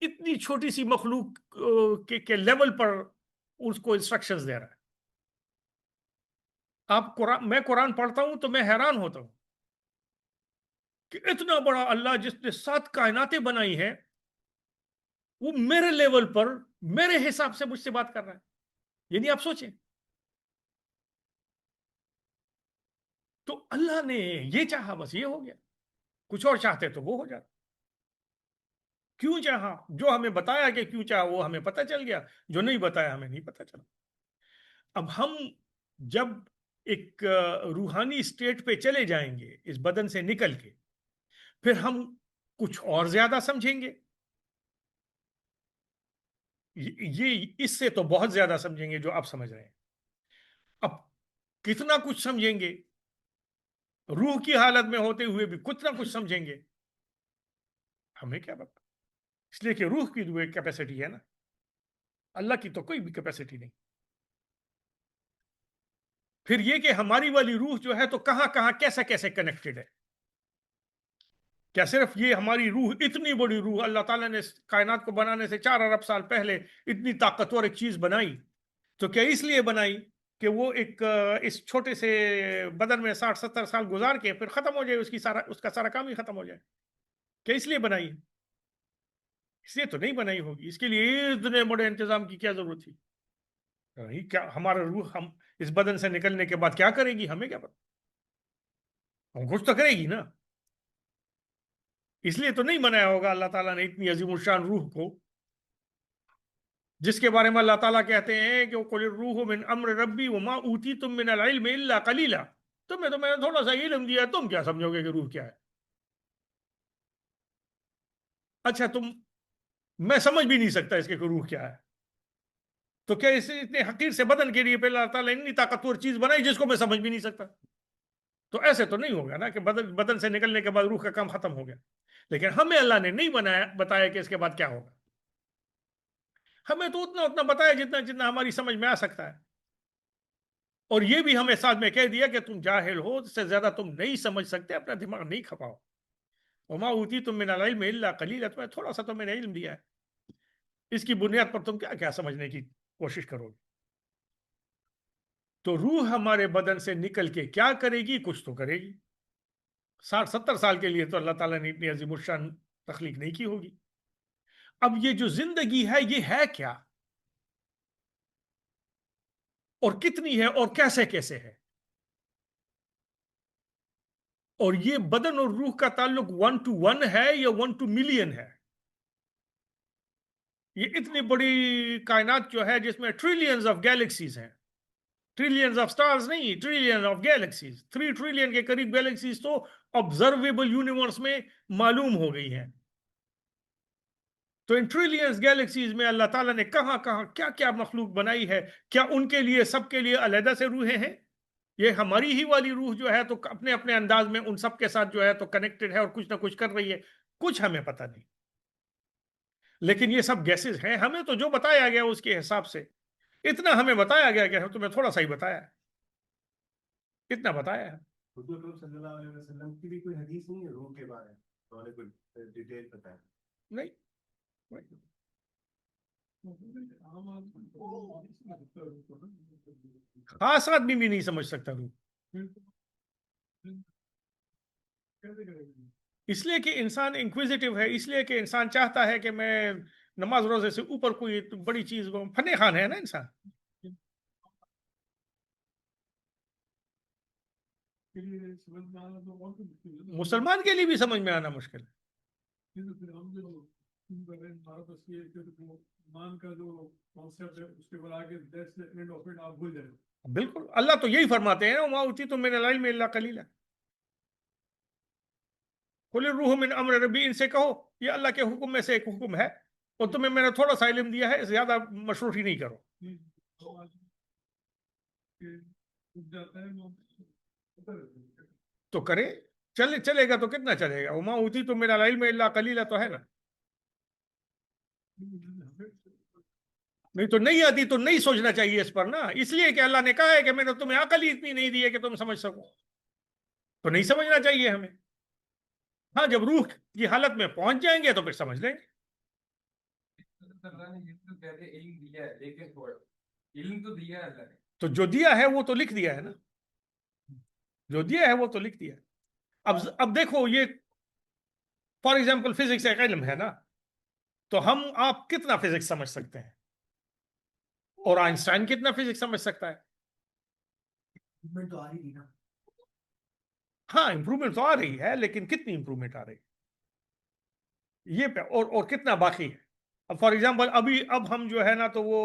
اتنی چھوٹی سی مخلوق کے لیول پر اس کو انسٹرکشنز دے رہا ہے. میں قرآن پڑھتا ہوں تو میں حیران ہوتا ہوں کہ اتنا بڑا اللہ جس نے 7 کائناتیں بنائی ہیں، وہ میرے لیول پر میرے حساب سے مجھ سے بات کر رہا ہے. یعنی آپ سوچیں، تو اللہ نے یہ چاہا، بس یہ ہو گیا. کچھ اور چاہتے تو وہ ہو جاتا. کیوں چاہا؟ جو ہمیں بتایا کہ کیوں چاہا وہ ہمیں پتہ چل گیا، جو نہیں بتایا ہمیں نہیں پتہ چلا. اب ہم جب ایک روحانی سٹیٹ پہ چلے جائیں گے اس بدن سے نکل کے، پھر ہم کچھ اور زیادہ سمجھیں گے. یہ اس سے تو بہت زیادہ سمجھیں گے جو آپ سمجھ رہے ہیں. اب کتنا کچھ سمجھیں گے، روح کی حالت میں ہوتے ہوئے بھی کتنا کچھ سمجھیں گے، ہمیں کیا پتا. اس لیے کہ روح کی جو ایک کیپیسٹی ہے نا، اللہ کی تو کوئی بھی کیپیسٹی نہیں. پھر یہ کہ ہماری والی روح جو ہے تو کہاں کہاں کیسے کیسے کنیکٹڈ ہے. کیا صرف یہ ہماری روح، اتنی بڑی روح اللہ تعالیٰ نے کائنات کو بنانے سے 4 ارب سال پہلے اتنی طاقتور ایک چیز بنائی، تو کیا اس لیے بنائی کہ وہ ایک اس چھوٹے سے بدن میں 60-70 سال گزار کے پھر ختم ہو جائے، اس کا سارا کام ہی ختم ہو جائے؟ کیا اس لیے بنائی؟ اس لیے تو نہیں بنائی ہوگی. اس کے لیے اتنے بڑے انتظام کی کیا ضرورت تھی؟ کیا ہمارا روح ہم اس بدن سے نکلنے کے بعد کیا کرے گی؟ ہمیں کیا پتا. ہم کچھ تو کرے گی نا. اس لیے تو نہیں بنایا ہوگا اللہ تعالیٰ نے اتنی عظیم الشان روح کو، جس کے بارے میں اللہ تعالیٰ کہتے ہیں کہ قُلِ الرُّوحُ مِنْ أَمْرِ رَبِّي وَمَا أُوتِيتُم مِّنَ الْعِلْمِ إِلَّا قَلِيلًا. تمہیں تو میں نے تھوڑا سا علم دیا، تم کیا سمجھو گے کہ روح کیا ہے؟ اچھا میں سمجھ بھی نہیں سکتا اس کے کہ روح کیا ہے، تو کیا اس اتنے حقیر سے بدن کے لیے پہلے اللہ تعالیٰ نے اتنی طاقتور چیز بنائی جس کو میں سمجھ بھی نہیں سکتا؟ تو ایسے تو نہیں ہوگا نا کہ بدن سے نکلنے کے بعد روح کا کام ختم ہو گیا. لیکن ہمیں اللہ نے نہیں بتایا کہ اس کے بعد کیا ہوگا. ہمیں تو اتنا بتایا جتنا ہماری سمجھ میں آ سکتا ہے. اور یہ بھی ہمیں ساتھ میں کہہ دیا کہ تم جاہل ہو، اس سے زیادہ تم نہیں سمجھ سکتے، اپنا دماغ نہیں کھپاؤ. وما اوتیتم من العلم الا قلیلا. تمہیں تھوڑا سا تو میں نے علم دیا ہے، اس کی بنیاد پر تم کیا کیا سمجھنے کی کوشش کرو گے. تو روح ہمارے بدن سے نکل کے کیا کرے گی؟ کچھ تو کرے گی. 60-70 سال کے لیے تو اللہ تعالیٰ نے اتنی عظیم الشان تخلیق نہیں کی ہوگی. اب یہ جو زندگی ہے یہ ہے کیا اور کتنی ہے اور کیسے کیسے ہے؟ اور یہ بدن اور روح کا تعلق 1 to 1 ہے یا 1 to ملین ہے؟ یہ اتنی بڑی کائنات جو ہے جس میں ٹریلینز آف گیلیکسیز ہیں، ٹریلینز آف سٹارز نہیں، ٹریلین آف گیلیکسیز. 3 ٹریلین کے قریب گیلیکسیز تو آبزرویبل یونیورس میں معلوم ہو گئی ہیں. تو ان ٹریلینز گیلیکسیز میں اللہ تعالیٰ نے کہاں کہاں کیا کیا مخلوق بنائی ہے. کیا ان کے لیے سب کے لیے علیحدہ سے روحیں ہیں؟ یہ ہماری ہی والی روح جو ہے تو اپنے اپنے انداز میں ان سب کے ساتھ جو ہے تو کنیکٹڈ ہے اور کچھ نہ کچھ کر رہی ہے. کچھ ہمیں پتہ نہیں. لیکن یہ سب گیسز ہیں. ہمیں تو جو بتایا گیا اس کے حساب سے اتنا ہمیں بتایا گیا کہ تمہیں تھوڑا سا ہی بتایا ہے، اتنا بتایا ہے. حضور اکرم صلی اللہ علیہ وسلم کی بھی کوئی حدیث نہیں ہے روح کے بارے میں؟ انہوں نے کوئی ڈیٹیل بتایا نہیں. خاص آدمی بھی نہیں سمجھ سکتا روح، اس لیے کہ انسان انکویزیٹو ہے، اس لیے کہ انسان چاہتا ہے کہ میں نماز روزے سے اوپر کوئی بڑی چیز فن خان ہے نا انسان. مسلمان کے لیے بھی سمجھ میں آنا مشکل ہے. بالکل اللہ تو یہی فرماتے ہیں وما اوتیتم من العلم الا قلیلا. قل الروح من امر ربی، ان سے کہو یہ اللہ کے حکم میں سے ایک حکم ہے اور تمہیں میں نے تھوڑا سا علم دیا ہے، زیادہ مشروطی نہیں کرو. تو کرے چلے گا تو کتنا چلے گا؟ وما اوتیتم من العلم الا قلیلا تو ہے نا. نہیں تو نہیں آتی تو نہیں سوچنا چاہیے اس پر نا، اس لیے کہ اللہ نے کہا ہے کہ میں نے تمہیں عقل ہی اتنی نہیں دی ہے کہ تم سمجھ سکو، تو نہیں سمجھنا چاہیے ہمیں. ہاں جب روح کی حالت میں پہنچ جائیں گے تو پھر سمجھ لیں گے. تو جو دیا ہے وہ تو لکھ دیا ہے نا، جو دیا ہے وہ تو لکھ دیا ہے. اب دیکھو یہ فار ایگزامپل فزکس ایک علم ہے نا، تو ہم آپ کتنا فزکس سمجھ سکتے ہیں اور آئنسٹائن کتنا فزکس سمجھ سکتا ہے؟ تو آ رہی نا. ہاں امپروومنٹ تو آ رہی ہے لیکن کتنی امپروومنٹ آ رہی ہے یہ اور کتنا باقی ہے. اب فار ایگزامپل اب ہم جو ہے نا تو وہ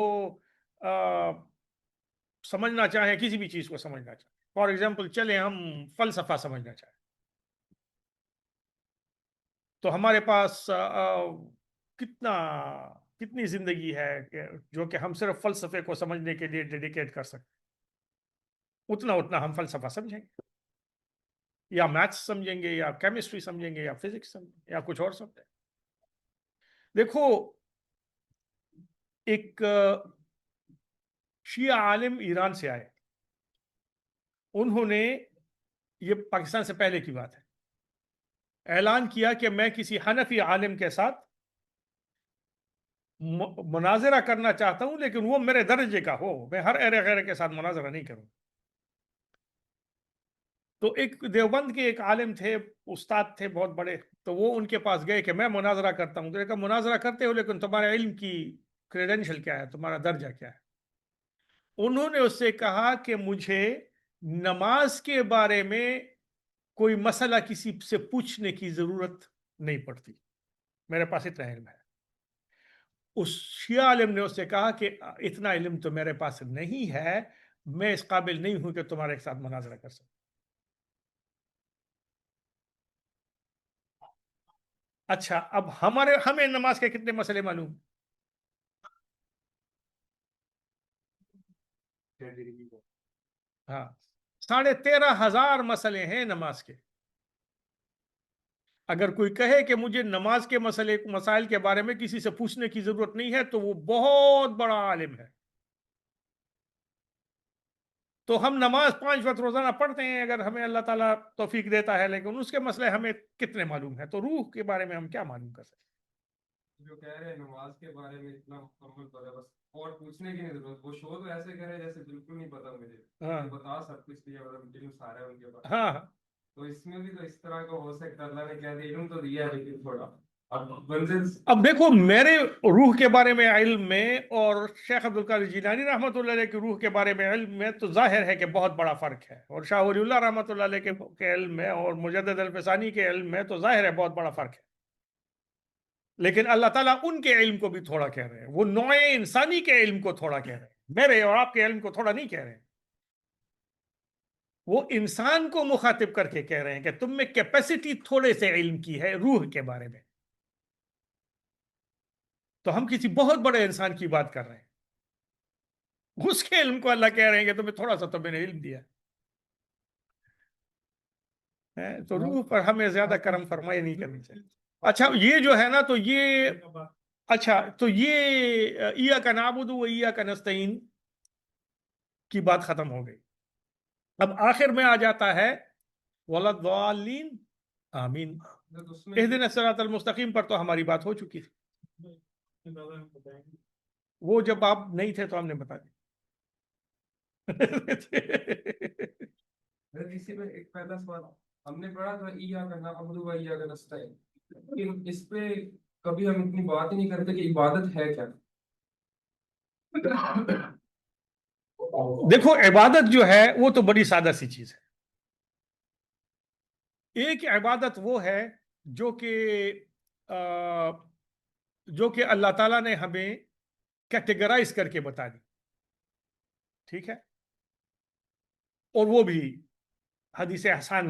سمجھنا چاہیں کسی بھی چیز کو سمجھنا چاہیں، فار ایگزامپل چلیں ہم فلسفہ سمجھنا چاہیں تو ہمارے پاس کتنی زندگی ہے جو کہ ہم صرف فلسفے کو سمجھنے کے لیے ڈیڈیکیٹ کر سکتے. اتنا ہم فلسفہ سمجھیں گے یا میتھس سمجھیں گے یا کیمسٹری سمجھیں گے یا فزکس سمجھیں گے یا کچھ اور سمجھیں گے. دیکھو ایک شیعہ عالم ایران سے آئے، انہوں نے، یہ پاکستان سے پہلے کی بات ہے، اعلان کیا کہ میں کسی حنفی عالم کے ساتھ مناظرہ کرنا چاہتا ہوں لیکن وہ میرے درجے کا ہو، میں ہر ایرے غیرے کے ساتھ مناظرہ نہیں کروں. تو ایک دیوبند کے ایک عالم تھے، استاد تھے بہت بڑے، تو وہ ان کے پاس گئے کہ میں مناظرہ کرتا ہوں. تو کہا مناظرہ کرتے ہو لیکن تمہارے علم کی کریڈینشل کیا ہے، تمہارا درجہ کیا ہے؟ انہوں نے اس سے کہا کہ مجھے نماز کے بارے میں کوئی مسئلہ کسی سے پوچھنے کی ضرورت نہیں پڑتی، میرے پاس اتنا علم ہے. اس شیعہ عالم نے اس سے کہا کہ اتنا علم تو میرے پاس نہیں ہے، میں اس قابل نہیں ہوں کہ تمہارے ساتھ مناظرہ کر سکوں. اچھا اب ہمیں نماز کے کتنے مسئلے معلوم؟ ہاں 13,500 مسئلے ہیں نماز کے. اگر کوئی کہے کہ مجھے نماز کے مسائل کے بارے میں کسی سے پوچھنے کی ضرورت نہیں ہے تو وہ بہت بڑا عالم ہے. تو ہم نماز 5 وقت روزانہ پڑھتے ہیں اگر ہمیں اللہ تعالیٰ توفیق دیتا ہے، لیکن اس کے مسئلے ہمیں کتنے معلوم ہیں؟ تو روح کے بارے میں ہم کیا معلوم کر سکتے ہیں؟ جو کہہ رہے ہیں نماز کے بارے میں اتنا مکمل طور ہے، بس اور پوچھنے کی نہیں ضرورت, وہ شو تو ایسے کرے جیسے بالکل نہیں پتا مجھے, ہاں یہ بتا سب کچھ دیا, مطلب علم سارا ہے ان کے پاس. ہاں تو اس میں بھی تو اس طرح کا ہو سکتا ہے, اللہ نے کہہ دیا علم تو دیا ہے لیکن تھوڑا اب منزل اب دیکھو میرے روح کے بارے میں علم میں اور شیخ عبد القادر جیلانی رحمۃ اللہ علیہ کی روح کے بارے میں علم میں تو ظاہر ہے کہ بہت بڑا فرق ہے, اور شاہ ولی اللہ رحمۃ اللہ علیہ کے علم میں اور مجدد الفسانی کے علم میں تو ظاہر ہے بہت بڑا فرق ہے. لیکن اللہ تعالیٰ ان کے علم کو بھی تھوڑا کہہ رہے ہیں, وہ نوع انسانی کے علم کو تھوڑا کہہ رہے ہیں, میرے اور آپ کے علم کو تھوڑا نہیں کہہ رہے ہیں. وہ انسان کو مخاطب کر کے کہہ رہے ہیں کہ تم میں کیپیسٹی تھوڑے سے علم کی ہے روح کے بارے میں. تو ہم کسی بہت بڑے انسان کی بات کر رہے ہیں, اس کے علم کو اللہ کہہ رہے ہیں کہ تمہیں تھوڑا سا تو میں نے علم دیا ہے. تو روح پر ہمیں زیادہ کرم فرمائی نہیں کرنی چاہیے. اچھا یہ جو ہے نا تو یہ اچھا تو یہ ایاک نعبد و ایاک نستعین کی بات ختم ہو گئی. اب آخر میں آ جاتا ہے وَلَا الضَّالِّينَ آمین. اس میں اہدنا الصراط المستقیم پر تو ہماری بات ہو چکی تھی, وہ جب آپ نہیں تھے تو ہم نے بتا دیا. اسی میں ایک پہلا سوال ہم نے پڑھا تھا ایاک نعبد و ایاک نستعین, لیکن اس پہ کبھی ہم اتنی بات ہی نہیں کرتے کہ عبادت ہے کیا. دیکھو عبادت جو ہے وہ تو بڑی سادہ سی چیز ہے. ایک عبادت وہ ہے جو کہ اللہ تعالیٰ نے ہمیں کیٹیگرائز کر کے بتا دی, ٹھیک ہے, اور وہ بھی حدیث احسان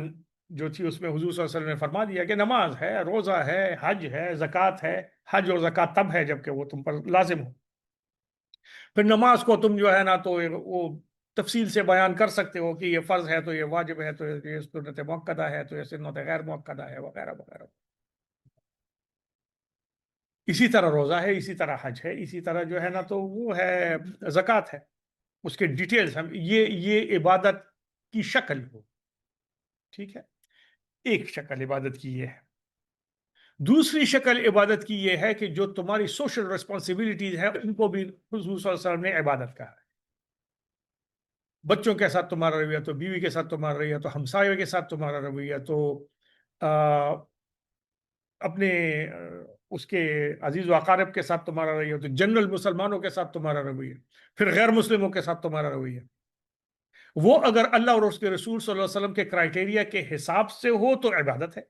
جو تھی اس میں حضور صلی اللہ علیہ وسلم نے فرما دیا کہ نماز ہے, روزہ ہے, حج ہے, زکوٰۃ ہے. حج اور زکوٰۃ تب ہے جب کہ وہ تم پر لازم ہو. پھر نماز کو تم جو ہے نا تو وہ تفصیل سے بیان کر سکتے ہو کہ یہ فرض ہے تو یہ واجب ہے تو یہ سنت مؤکدہ ہے تو یہ سنت غیر مؤکدہ ہے وغیرہ وغیرہ. اسی طرح روزہ ہے, اسی طرح حج ہے, اسی طرح جو ہے نا تو وہ ہے زکوٰۃ ہے. اس کے ڈیٹیلز ہم یہ عبادت کی شکل ہو, ٹھیک ہے, ایک شکل عبادت کی یہ ہے. دوسری شکل عبادت کی یہ ہے کہ جو تمہاری سوشل ریسپانسبلٹیز ہیں ان کو بھی حضور صلی اللہ علیہ وسلم نے عبادت کہا ہے. بچوں کے ساتھ تمہارا رویہ تو بیوی کے ساتھ تمہارا رویہ تو ہمسایوں کے ساتھ تمہارا رویہ تو اپنے اس کے عزیز و اقارب کے ساتھ تمہارا رویہ تو جنرل مسلمانوں کے ساتھ تمہارا رویہ, پھر غیر مسلموں کے ساتھ تمہارا رویہ. وہ اگر اللہ اور اس کے رسول صلی اللہ علیہ وسلم کے کرائٹیریا کے حساب سے ہو تو عبادت ہے,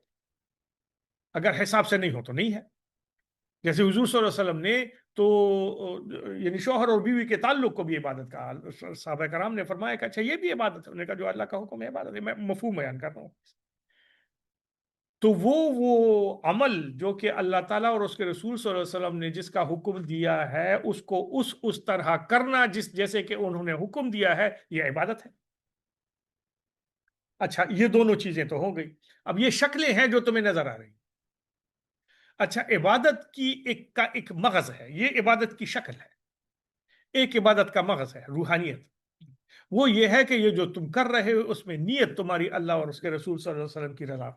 اگر حساب سے نہیں ہو تو نہیں ہے. جیسے حضور صلی اللہ علیہ وسلم نے تو یعنی شوہر اور بیوی کے تعلق کو بھی عبادت کہا. صحابہ کرام نے فرمایا کہ اچھا یہ بھی عبادت ہے, انہوں نے کہا جو اللہ کا حکم ہے عبادت ہے. میں مفہوم بیان کر رہا ہوں. تو وہ عمل جو کہ اللہ تعالیٰ اور اس کے رسول صلی اللہ علیہ وسلم نے جس کا حکم دیا ہے اس کو اس طرح کرنا جیسے کہ انہوں نے حکم دیا ہے, یہ عبادت ہے. اچھا یہ دونوں چیزیں تو ہو گئی. اب یہ شکلیں ہیں جو تمہیں نظر آ رہی. اچھا عبادت کی ایک مغز ہے, یہ عبادت کی شکل ہے. ایک عبادت کا مغز ہے روحانیت. وہ یہ ہے کہ یہ جو تم کر رہے ہو اس میں نیت تمہاری اللہ اور اس کے رسول صلی اللہ علیہ وسلم کی رضا.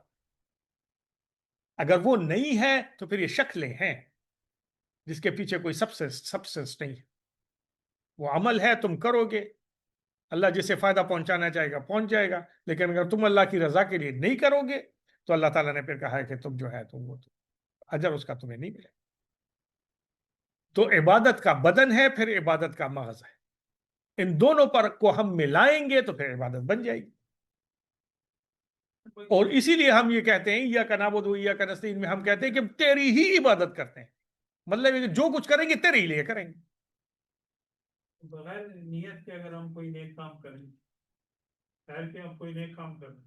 اگر وہ نہیں ہے تو پھر یہ شکلیں ہیں جس کے پیچھے کوئی سبسٹنس نہیں ہے. وہ عمل ہے, تم کرو گے, اللہ جسے فائدہ پہنچانا چاہے گا پہنچ جائے گا. لیکن اگر تم اللہ کی رضا کے لیے نہیں کرو گے تو اللہ تعالیٰ نے پھر کہا ہے کہ تم جو ہے تم وہ اجر اس کا تمہیں نہیں ملے. تو عبادت کا بدن ہے, پھر عبادت کا مغز ہے. ان دونوں پر کو ہم ملائیں گے تو پھر عبادت بن جائے گی. اور اسی لیے ہم یہ کہتے ہیں ایاک نعبد و ایاک نستعین میں ہم کہتے ہیں کہ تیری ہی عبادت کرتے ہیں. مطلب جو کچھ کریں گے تیرے ہی لیے کریں گے. بغیر نیت کے اگر ہم کوئی نیک کام کریں, خیر کے ہم کوئی نیک کام کریں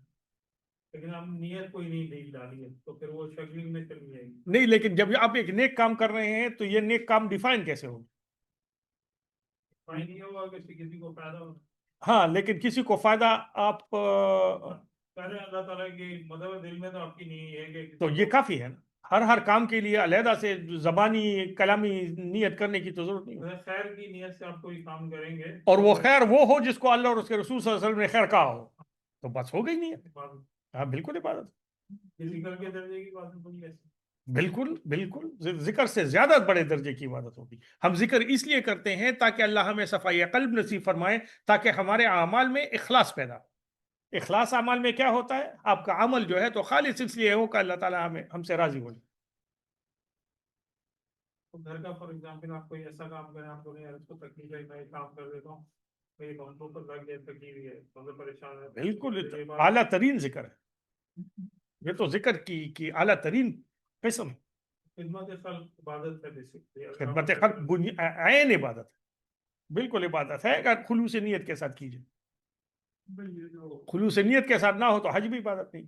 لیکن ہم نیت کوئی نہیں ڈالی ہے تو پھر وہ شکل میں چلی جائے گی. نہیں, لیکن جب آپ ایک نیک کام کر رہے ہیں تو یہ نیک کام ڈیفائن کیسے ہوگا؟ نہیں ہوگا کہ کسی کو فائدہ ہو. ہاں لیکن کسی کو فائدہ آپ پہلے اللہ تعالیٰ کی مطلب دل میں تو آپ کی نہیں ہے کہ تو یہ کافی ہے نا. ہر کام کے لیے علیحدہ سے زبانی کلامی نیت کرنے کی تو ضرورت نہیں. خیر کی نیت سے آپ کوئی کام کریں گے اور وہ خیر وہ ہو جس کو اللہ اور اس کے رسول صلی اللہ علیہ وسلم نے خیر کہا ہو تو بس ہو گئی نیت. ہاں بالکل عبادت. فزیکل کے درجے کی بات نہیں. بالکل بالکل ذکر سے زیادہ بڑے درجے کی عبادت ہوگی. ہم ذکر اس لیے کرتے ہیں تاکہ اللہ ہمیں صفائی قلب نصیب فرمائے, تاکہ ہمارے اعمال میں اخلاص پیدا ہو. اخلاص اعمال میں کیا ہوتا ہے؟ آپ کا عمل جو ہے تو خالص اس لیے ہو کہ اللہ تعالیٰ ہم سے راضی ہو جائے. گھر کا فار ایگزامپل آپ کوئی ایسا کام کریں, آپ بولیں یار اس کو تکلیف ہے, میں ایک کام کر دیتا ہوں, میری بہنوں پر لگ گیا, تکلیف ہے, بہت پریشان ہے. بالکل اعلیٰ ترین ذکر ہے, یہ تو ذکر کی اعلیٰ ترین قسم ہے. خدمت خلق عبادت ہے بیسکلی. خدمت خلق عین عبادت ہے, بالکل عبادت ہے اگر خلوص نیت کے ساتھ کیجیے. یہ جو خلوص نیت کے ساتھ نہ ہو تو حج بھی عبادت نہیں.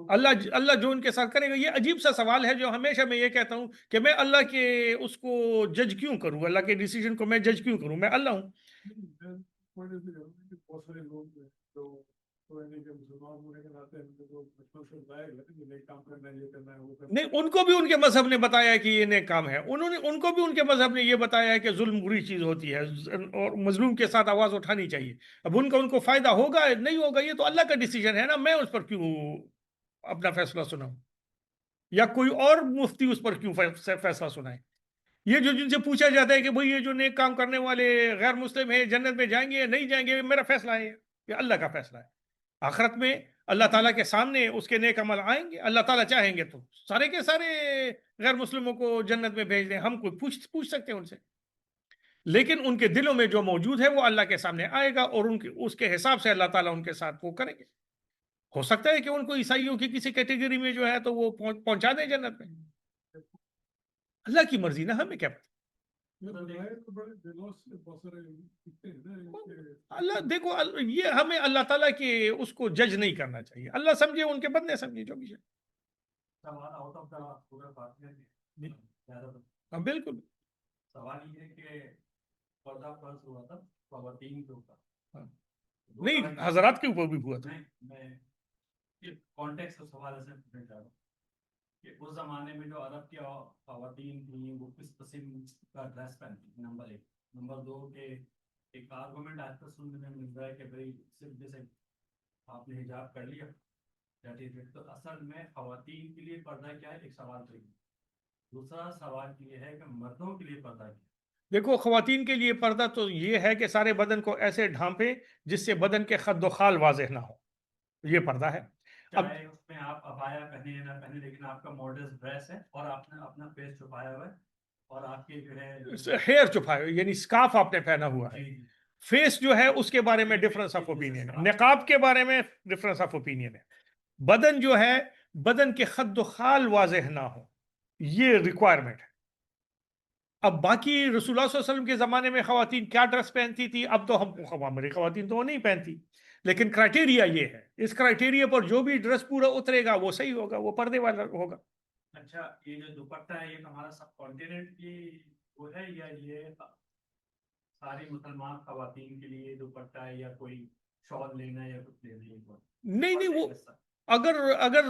اللہ جو ان کے ساتھ کرے گا. یہ عجیب سا سوال ہے جو ہمیشہ میں یہ کہتا ہوں کہ میں اللہ کے اس کو جج کیوں کروں, اللہ کے ڈیسیجن کو میں جج کیوں کروں, میں اللہ ہوں. نہیں, ان کو بھی ان کے مذہب نے بتایا کہ یہ نیک کام ہے, ان کو بھی ان کے مذہب نے یہ بتایا ہے کہ ظلم بری چیز ہوتی ہے اور مظلوم کے ساتھ آواز اٹھانی چاہیے. اب ان کو فائدہ ہوگا نہیں ہوگا یہ تو اللہ کا ڈیسیجن ہے نا, میں اس پر کیوں اپنا فیصلہ سناؤں, یا کوئی اور مفتی اس پر کیوں فیصلہ سنائے. یہ جو جن سے پوچھا جاتا ہے کہ بھئی یہ جو نیک کام کرنے والے غیر مسلم ہیں جنت میں جائیں گے یا نہیں جائیں گے, میرا فیصلہ ہے, یہ اللہ کا فیصلہ ہے. آخرت میں اللہ تعالیٰ کے سامنے اس کے نیک عمل آئیں گے, اللہ تعالیٰ چاہیں گے تو سارے کے سارے غیر مسلموں کو جنت میں بھیج دیں, ہم کوئی پوچھ سکتے ہیں ان سے, لیکن ان کے دلوں میں جو موجود ہے وہ اللہ کے سامنے آئے گا اور اس کے حساب سے اللہ تعالیٰ ان کے ساتھ وہ کریں گے. ہو سکتا ہے کہ ان کو عیسائیوں کی کسی کیٹیگری میں جو ہے تو وہ پہنچا دیں جنت میں, اللہ کی مرضی نا, ہمیں کیا پتہ. اللہ دیکھو, یہ ہمیں اللہ تعالیٰ کے اس کو جج نہیں کرنا چاہیے, اللہ سمجھے ان کے بندے سمجھے جو بھی ہے. ہاں بالکل. سوال یہ ہے کہ پردہ فرض ہوا تھا خواتین کے اوپر, نہیں حضرات کے اوپر بھی ہوا تھا. میں کانٹیکس کا سوال ایسے پوچھنا چاہ رہا ہوں کہ اس زمانے میں جو عرب کی خواتین تھیں وہ کس قسم کا ڈریس پہنتی تھی, نمبر 1. نمبر 2 کہ ایک آرگومنٹ آج تک سننے میں مل رہا ہے کہ بھائی صرف جیسے آپ نے حجاب کر لیا تو اصل میں خواتین کے لیے پردہ کیا ہے, ایک سوال تو. دوسرا سوال یہ ہے کہ مردوں کے لیے پردہ کیا. دیکھو خواتین کے لیے پردہ تو یہ ہے کہ سارے بدن کو ایسے ڈھانپے جس سے بدن کے خد و خال واضح نہ ہو, یہ پردہ ہے. چاہے اس میں آپ ابایا پہنے یا نہ پہنے, لیکن آپ کا ماڈرن ڈریس ہے اور آپ نے اپنا فیس چھپایا ہوا ہے اور آپ کے جو ہے ہیئر چھپائے, یعنی سکارف آپ نے پہنا ہوا ہے. فیس جو ہے اس کے بارے میں ڈفرنس آف اوپینین ہے, نقاب کے بارے میں ڈفرنس آف اوپینین ہے. بدن جو ہے, بدن کے خد و خال واضح نہ ہو, یہ ریکوائرمنٹ ہے. اب باقی رسول اللہ صلی اللہ علیہ وسلم کے زمانے میں خواتین کیا ڈریس پہنتی تھی, اب تو ہماری خواتین تو وہ نہیں پہنتی, لیکن کرائٹیریا یہ ہے, اس کرائٹیریا پر جو بھی ڈریس پورا اترے گا وہ صحیح ہوگا, وہ پردے والا ہوگا. اچھا, یہ جو دوپٹہ ہے یہ ہمارا سب کانٹیننٹ کی وہ ہے یا یہ ساری مسلمان خواتین کے لیے دوپٹہ ہے یا کوئی شال لینا یا کچھ لینا؟ نہیں, وہ اگر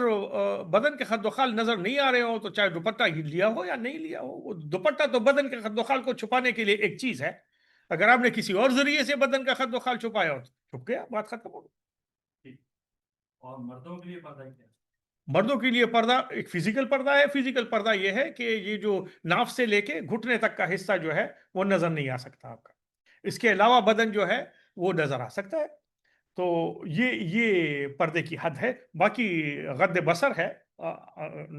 بدن کے خد و خال نظر نہیں آ رہے ہو تو چاہے دوپٹہ ہی لیا ہو یا نہیں لیا ہو, وہ دوپٹہ تو بدن کے خد و خال کو چھپانے کے لیے ایک چیز ہے. اگر آپ نے کسی اور ذریعے سے بدن کا خد و خال چھپایا ہو تو چھپ گیا, بات ختم ہو گئی. اور مردوں کے لیے پردہ کیا؟ مردوں کے لیے پردہ ایک فزیکل پردہ ہے. فزیکل پردہ یہ ہے کہ یہ جو ناف سے لے کے گھٹنے تک کا حصہ جو ہے وہ نظر نہیں آ سکتا آپ کا, اس کے علاوہ بدن جو ہے وہ نظر آ سکتا ہے. تو یہ پردے کی حد ہے. باقی غض بصر ہے,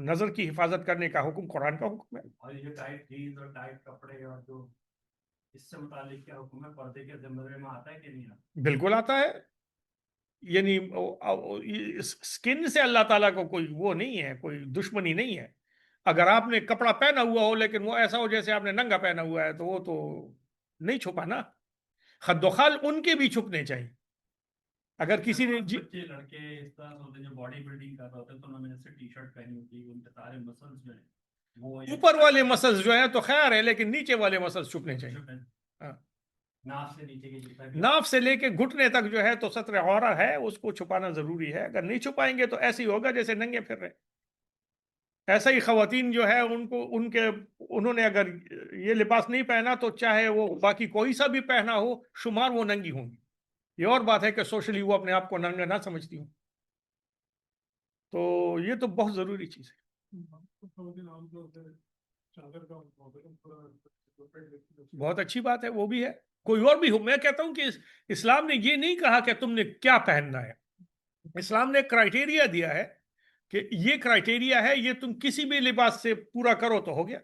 نظر کی حفاظت کرنے کا حکم قرآن کا حکم ہے. اور یہ ٹائٹ جینز اور ٹائٹ کپڑے اور جو اس سے متعلق کیا حکم ہے, پردے کے ذمہ میں آتا ہے کہ نہیں آتا؟ بالکل آتا ہے. یعنی سکن سے اللہ تعالیٰ کو کوئی وہ نہیں ہے, کوئی دشمنی نہیں ہے. اگر آپ نے کپڑا پہنا ہوا ہو لیکن وہ ایسا ہو جیسے آپ نے ننگا پہنا ہوا ہے تو وہ تو نہیں چھپا نا. خد و خال ان کے بھی چھپنے چاہیے. اگر کسی نے لڑکے اس طرح ہوتے ہیں جو باڈی بلڈنگ کر رہے ہوتے ہیں تو انہوں نے ایسے ٹی شرٹ پہنی ہوتی ہے, ان کے سارے مسلز جو ہیں وہ اوپر والے مسلز جو ہیں تو خیر ہے, لیکن نیچے والے مسلز چھپنے چاہیے. ناف سے نیچے کے ناف سے لے کے گھٹنے تک جو ہے تو ستر عورت ہے, اس کو چھپانا ضروری ہے. اگر نہیں چھپائیں گے تو ایسے ہی ہوگا جیسے ننگے پھر رہے. ایسا ہی خواتین جو ہے ان کو انہوں نے اگر یہ لباس نہیں پہنا تو چاہے وہ باقی کوئی سا بھی پہنا ہو شمار وہ ننگی ہوں گی. یہ اور بات ہے کہ سوشلی وہ اپنے آپ کو ننگا نہ سمجھتی ہوں. تو یہ تو بہت ضروری چیز ہے. بہت اچھی بات ہے وہ بھی ہے. کوئی اور بھی ہو. میں کہتا ہوں کہ اسلام نے یہ نہیں کہا کہ تم نے کیا پہننا ہے. اسلام نے کرائٹیریا دیا ہے کہ یہ کرائٹیریا ہے, یہ تم کسی بھی لباس سے پورا کرو تو ہو گیا.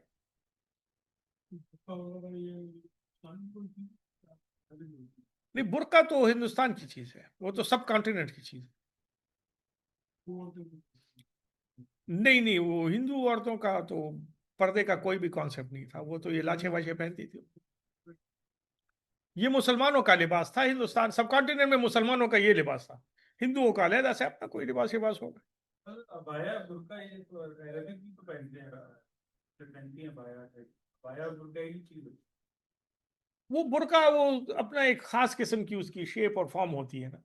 نہیں, برقع تو ہندوستان کی چیز ہے, وہ تو سب کانٹیننٹ کی چیز ہے. نہیں, وہ ہندو عورتوں کا تو پردے کا کوئی بھی کانسیپٹ نہیں تھا. وہ تو یہ لاچے واچے پہنتی تھی. یہ مسلمانوں کا لباس تھا. ہندوستان سب کانٹیننٹ میں مسلمانوں کا یہ لباس تھا. ہندوؤں کا علیحدہ سے اپنا کوئی لباس ہوگا. ابایا برقع یہ تو عربک بھی تو پہنتے ہیں, پہنتی ہیں ابایا برقع ہی چیز ہے. وہ برقع وہ اپنا ایک خاص قسم کی اس کی شیپ اور فارم ہوتی ہے نا,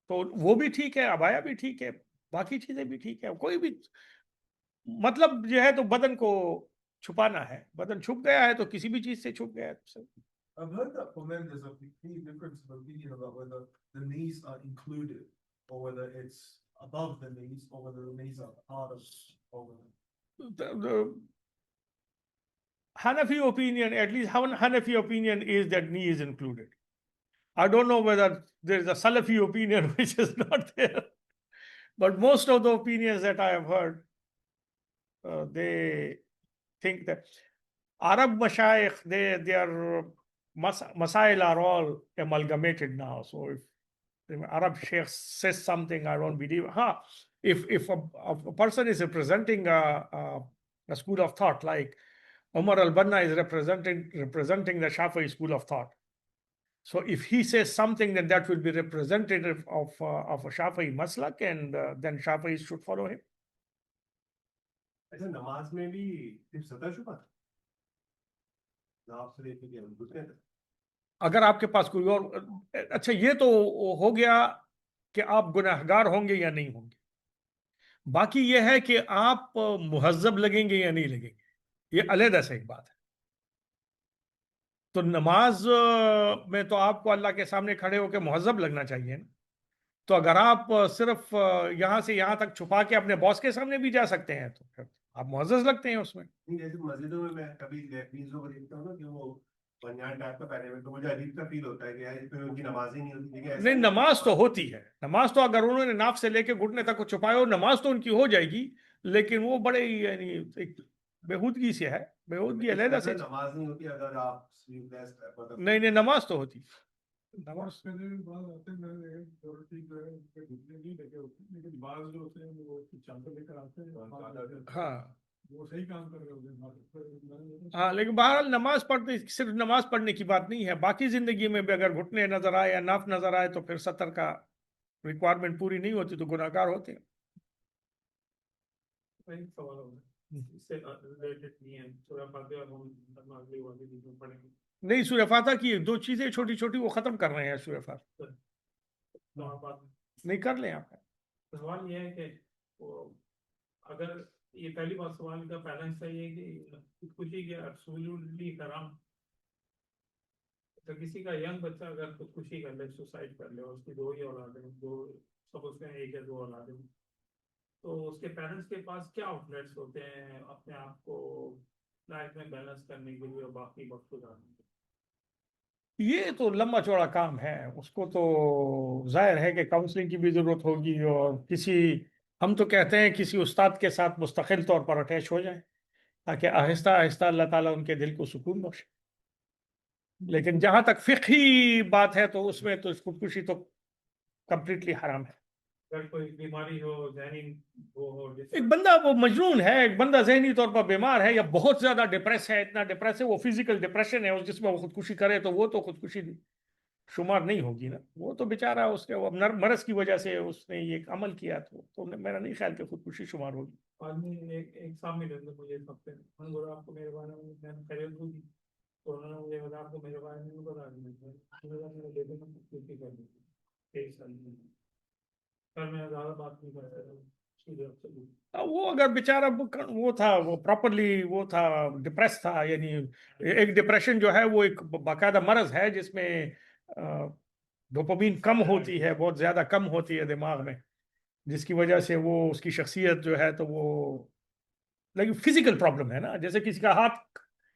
تو وہ بھی ٹھیک ہے, ابایا بھی ٹھیک ہے, باقی چیزیں بھی ٹھیک ہے. کوئی بھی مطلب جو ہے تو بدن کو چھپانا ہے. بدن چھپ گیا ہے تو کسی بھی چیز سے چھپ گیا ہے. I've heard that for men there's a big difference of opinion about whether the knees are included or whether it's above the knees or whether the knees are part of The Hanafi opinion, at least Hanafi opinion is that knee is included. I don't know whether there is a Salafi opinion which is not there, but most of the opinions that I have heard, they think that Arab mashayikh, their masail are all amalgamated now. So if the Arab sheikh says something, I don't believe. If a person is representing a school of thought, like Umar al-Banna is representing the Shafi'i school of thought. So if he says something, then that will be representative of a Shafi'i maslak, and then Shafi'is should follow him. ایسا نماز میں بھی صرف سطح چھپا آپ سے دیکھ کے گھٹنے تک. اگر آپ کے پاس کوئی اور اچھا, یہ تو ہو گیا کہ آپ گناہگار ہوں گے یا نہیں ہوں گے. باقی یہ ہے کہ آپ مہذب لگیں گے یا نہیں لگیں گے, یہ علیحدہ سے ایک بات ہے. تو نماز میں تو آپ کو اللہ کے سامنے کھڑے ہو کے مہذب لگنا چاہیے نا. تو اگر آپ صرف یہاں سے یہاں تک چھپا کے اپنے باس کے سامنے بھی جا سکتے ہیں تو پھر آپ معزز لگتے ہیں اس میں. جیسے مسجدوں میں کبھی لیپیزوں کو دیکھتا ہوں نا کہ وہ بنیان ٹائپ کا پہنے ہوئے, تو مجھے عجیب سا فیل ہوتا ہے کہ یار اس میں ان کی نماز ہی نہیں ہوتی. نہیں, نماز تو ہوتی ہے. نماز تو اگر انہوں نے ناف سے لے کے گھٹنے تک کو چھپایا ہو, نماز تو ان کی ہو جائے گی, لیکن وہ بڑے یعنی ایک بےہودگی سے ہے. بےہودگی علیحدہ سے. نماز نہیں ہوتی اگر آپ نہیں, نماز تو ہوتی. نماز ہاں, ہاں, لیکن بہرحال نماز پڑھنے صرف نماز پڑھنے کی بات نہیں ہے. باقی زندگی میں بھی اگر گھٹنے نظر آئے یا ناف نظر آئے تو پھر سطر کا ریکوائرمنٹ پوری نہیں ہوتی تو گناہ گار ہوتے ہیں. نہیں, سورہ فاتحہ کی دو چیزیں چھوٹی چھوٹی وہ ختم کر رہے ہیں. سورہ فاتحہ نہیں کر لیں آپ. سوال یہ ہے کہ اگر یہ پہلی بات سوال کا پہلا حصہ یہ ہے کہ خودکشی کے ایبسولوٹلی حرام. کسی کا ینگ بچہ اگر خودکشی کر لے, سوسائڈ کر لے, اور اس کی دو ہی اولادیں, سپوز کریں ایک یا دو اولادیں, تو اس کے پیرنٹس کے پاس کیا آؤٹ لیٹس ہوتے ہیں اپنے آپ کو لائف میں بیلنس کرنے کے لیے اور باقی وقت گزارنے کے لیے؟ یہ تو لمبا چوڑا کام ہے. اس کو تو ظاہر ہے کہ کاؤنسلنگ کی بھی ضرورت ہوگی, اور ہم تو کہتے ہیں کسی استاد کے ساتھ مستقل طور پر اٹیچ ہو جائیں تاکہ آہستہ آہستہ اللہ تعالیٰ ان کے دل کو سکون بخشے. لیکن جہاں تک فقہی بات ہے تو اس میں تو خودکشی تو کمپلیٹلی حرام ہے. اگر کوئی بیماری ہو, ذہنی ہو, ایک بندہ وہ مجنون ہے, ایک بندہ ذہنی طور پر بیمار ہے یا بہت زیادہ ڈپریس ہے, اتنا ڈپریس ہے وہ فزیکل ڈپریشن ہے, جس میں وہ خودکشی کرے تو وہ تو خودکشی شمار نہیں ہوگی نا. وہ تو بیچارہ اس کے مرض کی وجہ سے اس نے یہ عمل کیا, تو میرا نہیں خیال کہ خودکشی شمار ہوگی. آدمی ایک سامنے رہتے مجھے اس ہفتے میں بولا آپ کو میرے بارے میں خیریت ہوگی, تو انہوں نے مجھے بتا آپ کو میرے بارے میں بتا دیا میرے بیٹے میں خودکشی کر دی 1 سال میں. سر میں زیادہ بات نہیں کر رہا, وہ اگر بیچارہ وہ تھا، وہ پراپرلی وہ تھا، ڈپریس تھا، یعنی ایک ڈپریشن جو ہے وہ ایک باقاعدہ مرض ہے جس میں ڈوپامین کم ہوتی ہے، بہت زیادہ کم ہوتی ہے دماغ میں، جس کی وجہ سے وہ اس کی شخصیت جو ہے تو وہ لیکن فزیکل پرابلم ہے نا، جیسے کسی کا ہاتھ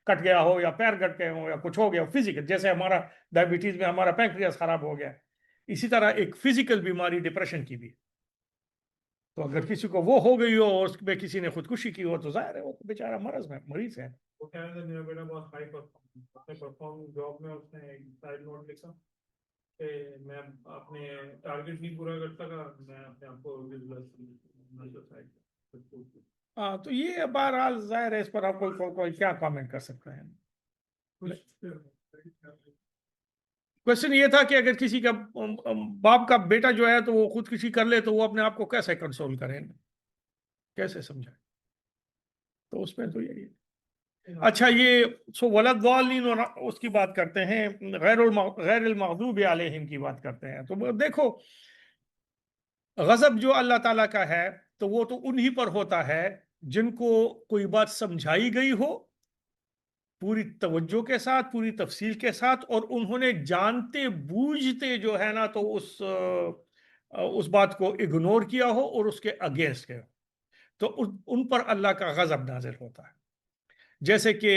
کٹ گیا ہو یا پیر کٹ گئے ہو یا کچھ ہو گیا فزیکل، جیسے ہمارا ڈائبٹیز میں ہمارا پینکریاس خراب ہو گیا، اسی طرح ایک فزیکل بیماری ڈپریشن کی بھی. تو اگر کسی کو وہ ہو گئی ہو اور اس میں کسی نے خودکشی کی ہو تو ظاہر ہے وہ تو بیچارہ مریض ہے. وہ کہہ رہے تھے میرا بیٹا بہت ہائی پرفارم جاب میں اس نے ایک سائڈ نوٹ لکھا کہ میں اپنے ٹارگیٹ نہیں پورا کر سکا، میں اپنے آپ کو ہاں تو یہ بہرحال ظاہر ہے اس پر آپ کوئی کیا کامنٹ کر سکتا ہے. کوشچن یہ تھا کہ اگر کسی کا باپ کا بیٹا جو ہے تو وہ خودکشی کر لے تو وہ اپنے آپ کو کیسے کنسول کریں، کیسے سمجھائیں. تو اس میں تو یہی ہے. اچھا یہ سو ولد ضالین اس کی بات کرتے ہیں، غیر المغضوب علیہم کی بات کرتے ہیں. تو دیکھو غضب جو اللہ تعالیٰ کا ہے تو وہ تو انہی پر ہوتا ہے جن کو کوئی بات سمجھائی گئی ہو پوری توجہ کے ساتھ، پوری تفصیل کے ساتھ، اور انہوں نے جانتے بوجھتے جو ہے نا تو اس بات کو اگنور کیا ہو اور اس کے اگینسٹ گئے ہو، تو ان پر اللہ کا غضب نازل ہوتا ہے. جیسے کہ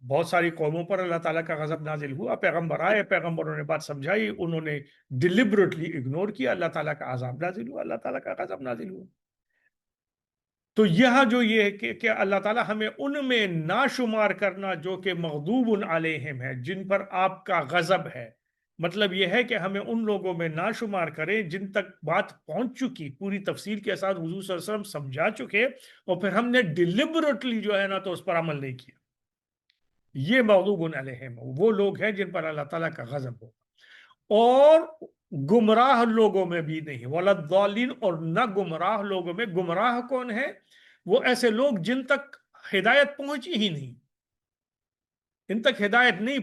بہت ساری قوموں پر اللہ تعالیٰ کا غضب نازل ہوا، پیغمبر آئے، پیغمبروں نے بات سمجھائی، انہوں نے ڈیلیبریٹلی اگنور کیا، اللہ تعالیٰ کا عذاب نازل ہوا، اللہ تعالیٰ کا غضب نازل ہوا. تو یہاں جو یہ ہے کہ اللہ تعالیٰ ہمیں ان میں ناشمار کرنا جو کہ مغضوب علیہم ہے، جن پر آپ کا غضب ہے. مطلب یہ ہے کہ ہمیں ان لوگوں میں ناشمار کریں جن تک بات پہنچ چکی، پوری تفصیل کے ساتھ حضور صلی اللہ علیہ وسلم سمجھا چکے، اور پھر ہم نے ڈیلیبریٹلی جو ہے نا تو اس پر عمل نہیں کیا. یہ مغضوب علیہم وہ لوگ ہیں جن پر اللہ تعالیٰ کا غضب ہو. اور گمراہ لوگوں میں بھی نہیں، ولضالین، اور نہ گمراہ لوگوں میں. گمراہ کون ہے؟ وہ ایسے لوگ جن تک ہدایت پہنچی ہی نہیں، ان تک ہدایت نہیں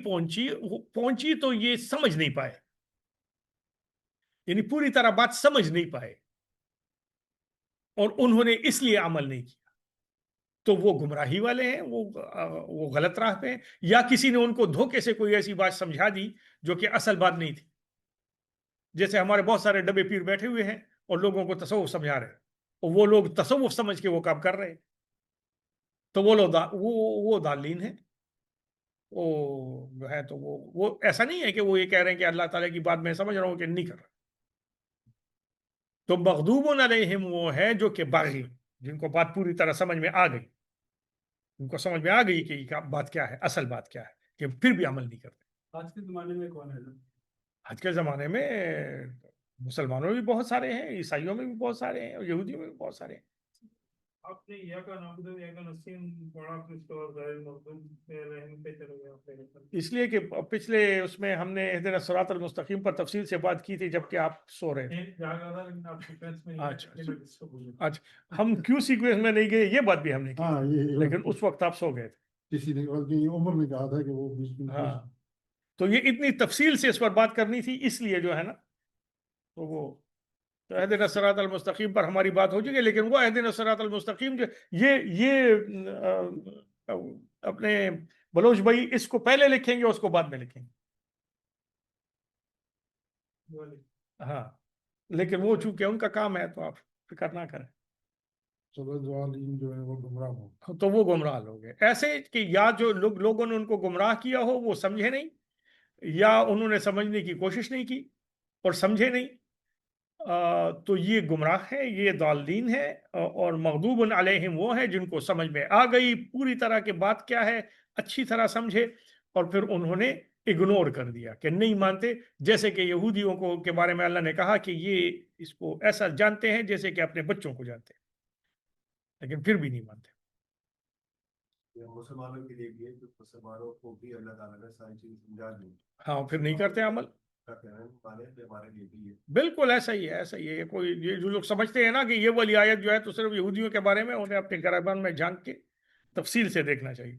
پہنچی تو یہ سمجھ نہیں پائے، یعنی پوری طرح بات سمجھ نہیں پائے اور انہوں نے اس لیے عمل نہیں کیا، تو وہ گمراہی والے ہیں، وہ غلط راہ پہ ہیں. یا کسی نے ان کو دھوکے سے کوئی ایسی بات سمجھا دی جو کہ اصل بات نہیں تھی. جیسے ہمارے بہت سارے ڈبے پیر بیٹھے ہوئے ہیں اور لوگوں کو تصوف سمجھا رہے ہیں، اور وہ لوگ تصوف سمجھ کے وہ کام کر رہے ہیں، تو وہ لوگ وہ ضالین ہیں. وہ جو ہے تو وہ ایسا نہیں ہے کہ وہ یہ کہہ رہے ہیں کہ اللہ تعالیٰ کی بات میں سمجھ رہا ہوں کہ نہیں کر رہا. تو مغضوب علیہم وہ ہے جو کہ باغی، جن کو بات پوری طرح سمجھ میں آ گئی، ان کو سمجھ میں آ گئی کہ یہ بات کیا ہے، اصل بات کیا ہے، کہ پھر بھی عمل نہیں کرتے. آج کے زمانے میں کون ہے؟ آج کے زمانے میں مسلمانوں میں بھی بہت سارے ہیں، عیسائیوں میں بھی بہت سارے ہیں، اور یہودیوں میں بھی بہت سارے ہیں. آپ نے یا کا نام یا کا نسیم پڑھا پہ چلے گئے. اس لیے کہ پچھلے اس میں ہم نے اہدنا الصراط المستقیم پر تفصیل سے بات کی تھی جبکہ آپ سو رہے تھے. اچھا ہم کیوں سیکوینس میں نہیں گئے یہ بات بھی ہم نے کی، لیکن اس وقت آپ سو گئے تھے. کسی نے عمر میں کہا تھا کہ وہ ہاں تو یہ اتنی تفصیل سے اس پر بات کرنی تھی، اس لیے جو ہے نا تو وہ تو اہدنا الصراط المستقیم پر ہماری بات ہو چکی ہے. لیکن وہ اہدنا الصراط المستقیم جو یہ اپنے بلوچ بھائی اس کو پہلے لکھیں گے، اس کو بعد میں لکھیں گے. ہاں لیکن وہ چونکہ ان کا کام ہے تو آپ فکر نہ کریں. جو ہے وہ گمراہ ہو، تو وہ گمراہ لوگ ہیں ایسے کہ یا جو لوگوں نے ان کو گمراہ کیا ہو وہ سمجھے نہیں، یا انہوں نے سمجھنے کی کوشش نہیں کی اور سمجھے نہیں، تو یہ گمراہ ہے، یہ ضالین ہے. اور مغضوب علیہم وہ ہیں جن کو سمجھ میں آ گئی پوری طرح کہ بات کیا ہے، اچھی طرح سمجھے، اور پھر انہوں نے اگنور کر دیا کہ نہیں مانتے. جیسے کہ یہودیوں کو کے بارے میں اللہ نے کہا کہ یہ اس کو ایسا جانتے ہیں جیسے کہ اپنے بچوں کو جانتے ہیں، لیکن پھر بھی نہیں مانتے. مسلمانوں کے لیے بھی ہے کہ مسلمانوں کو بھی اللہ تعالیٰ نے ساری چیزیں سمجھا دی، ہاں پھر نہیں کرتے عمل. ہمارے لیے بھی ہے. بالکل ایسا ہی ہے، ایسا ہی ہے. کوئی یہ جو لوگ سمجھتے ہیں نا کہ یہ والی آیت جو ہے تو صرف یہودیوں کے بارے میں، انہیں اپنے گربان میں جان کے تفصیل سے دیکھنا چاہیے.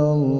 إلا الله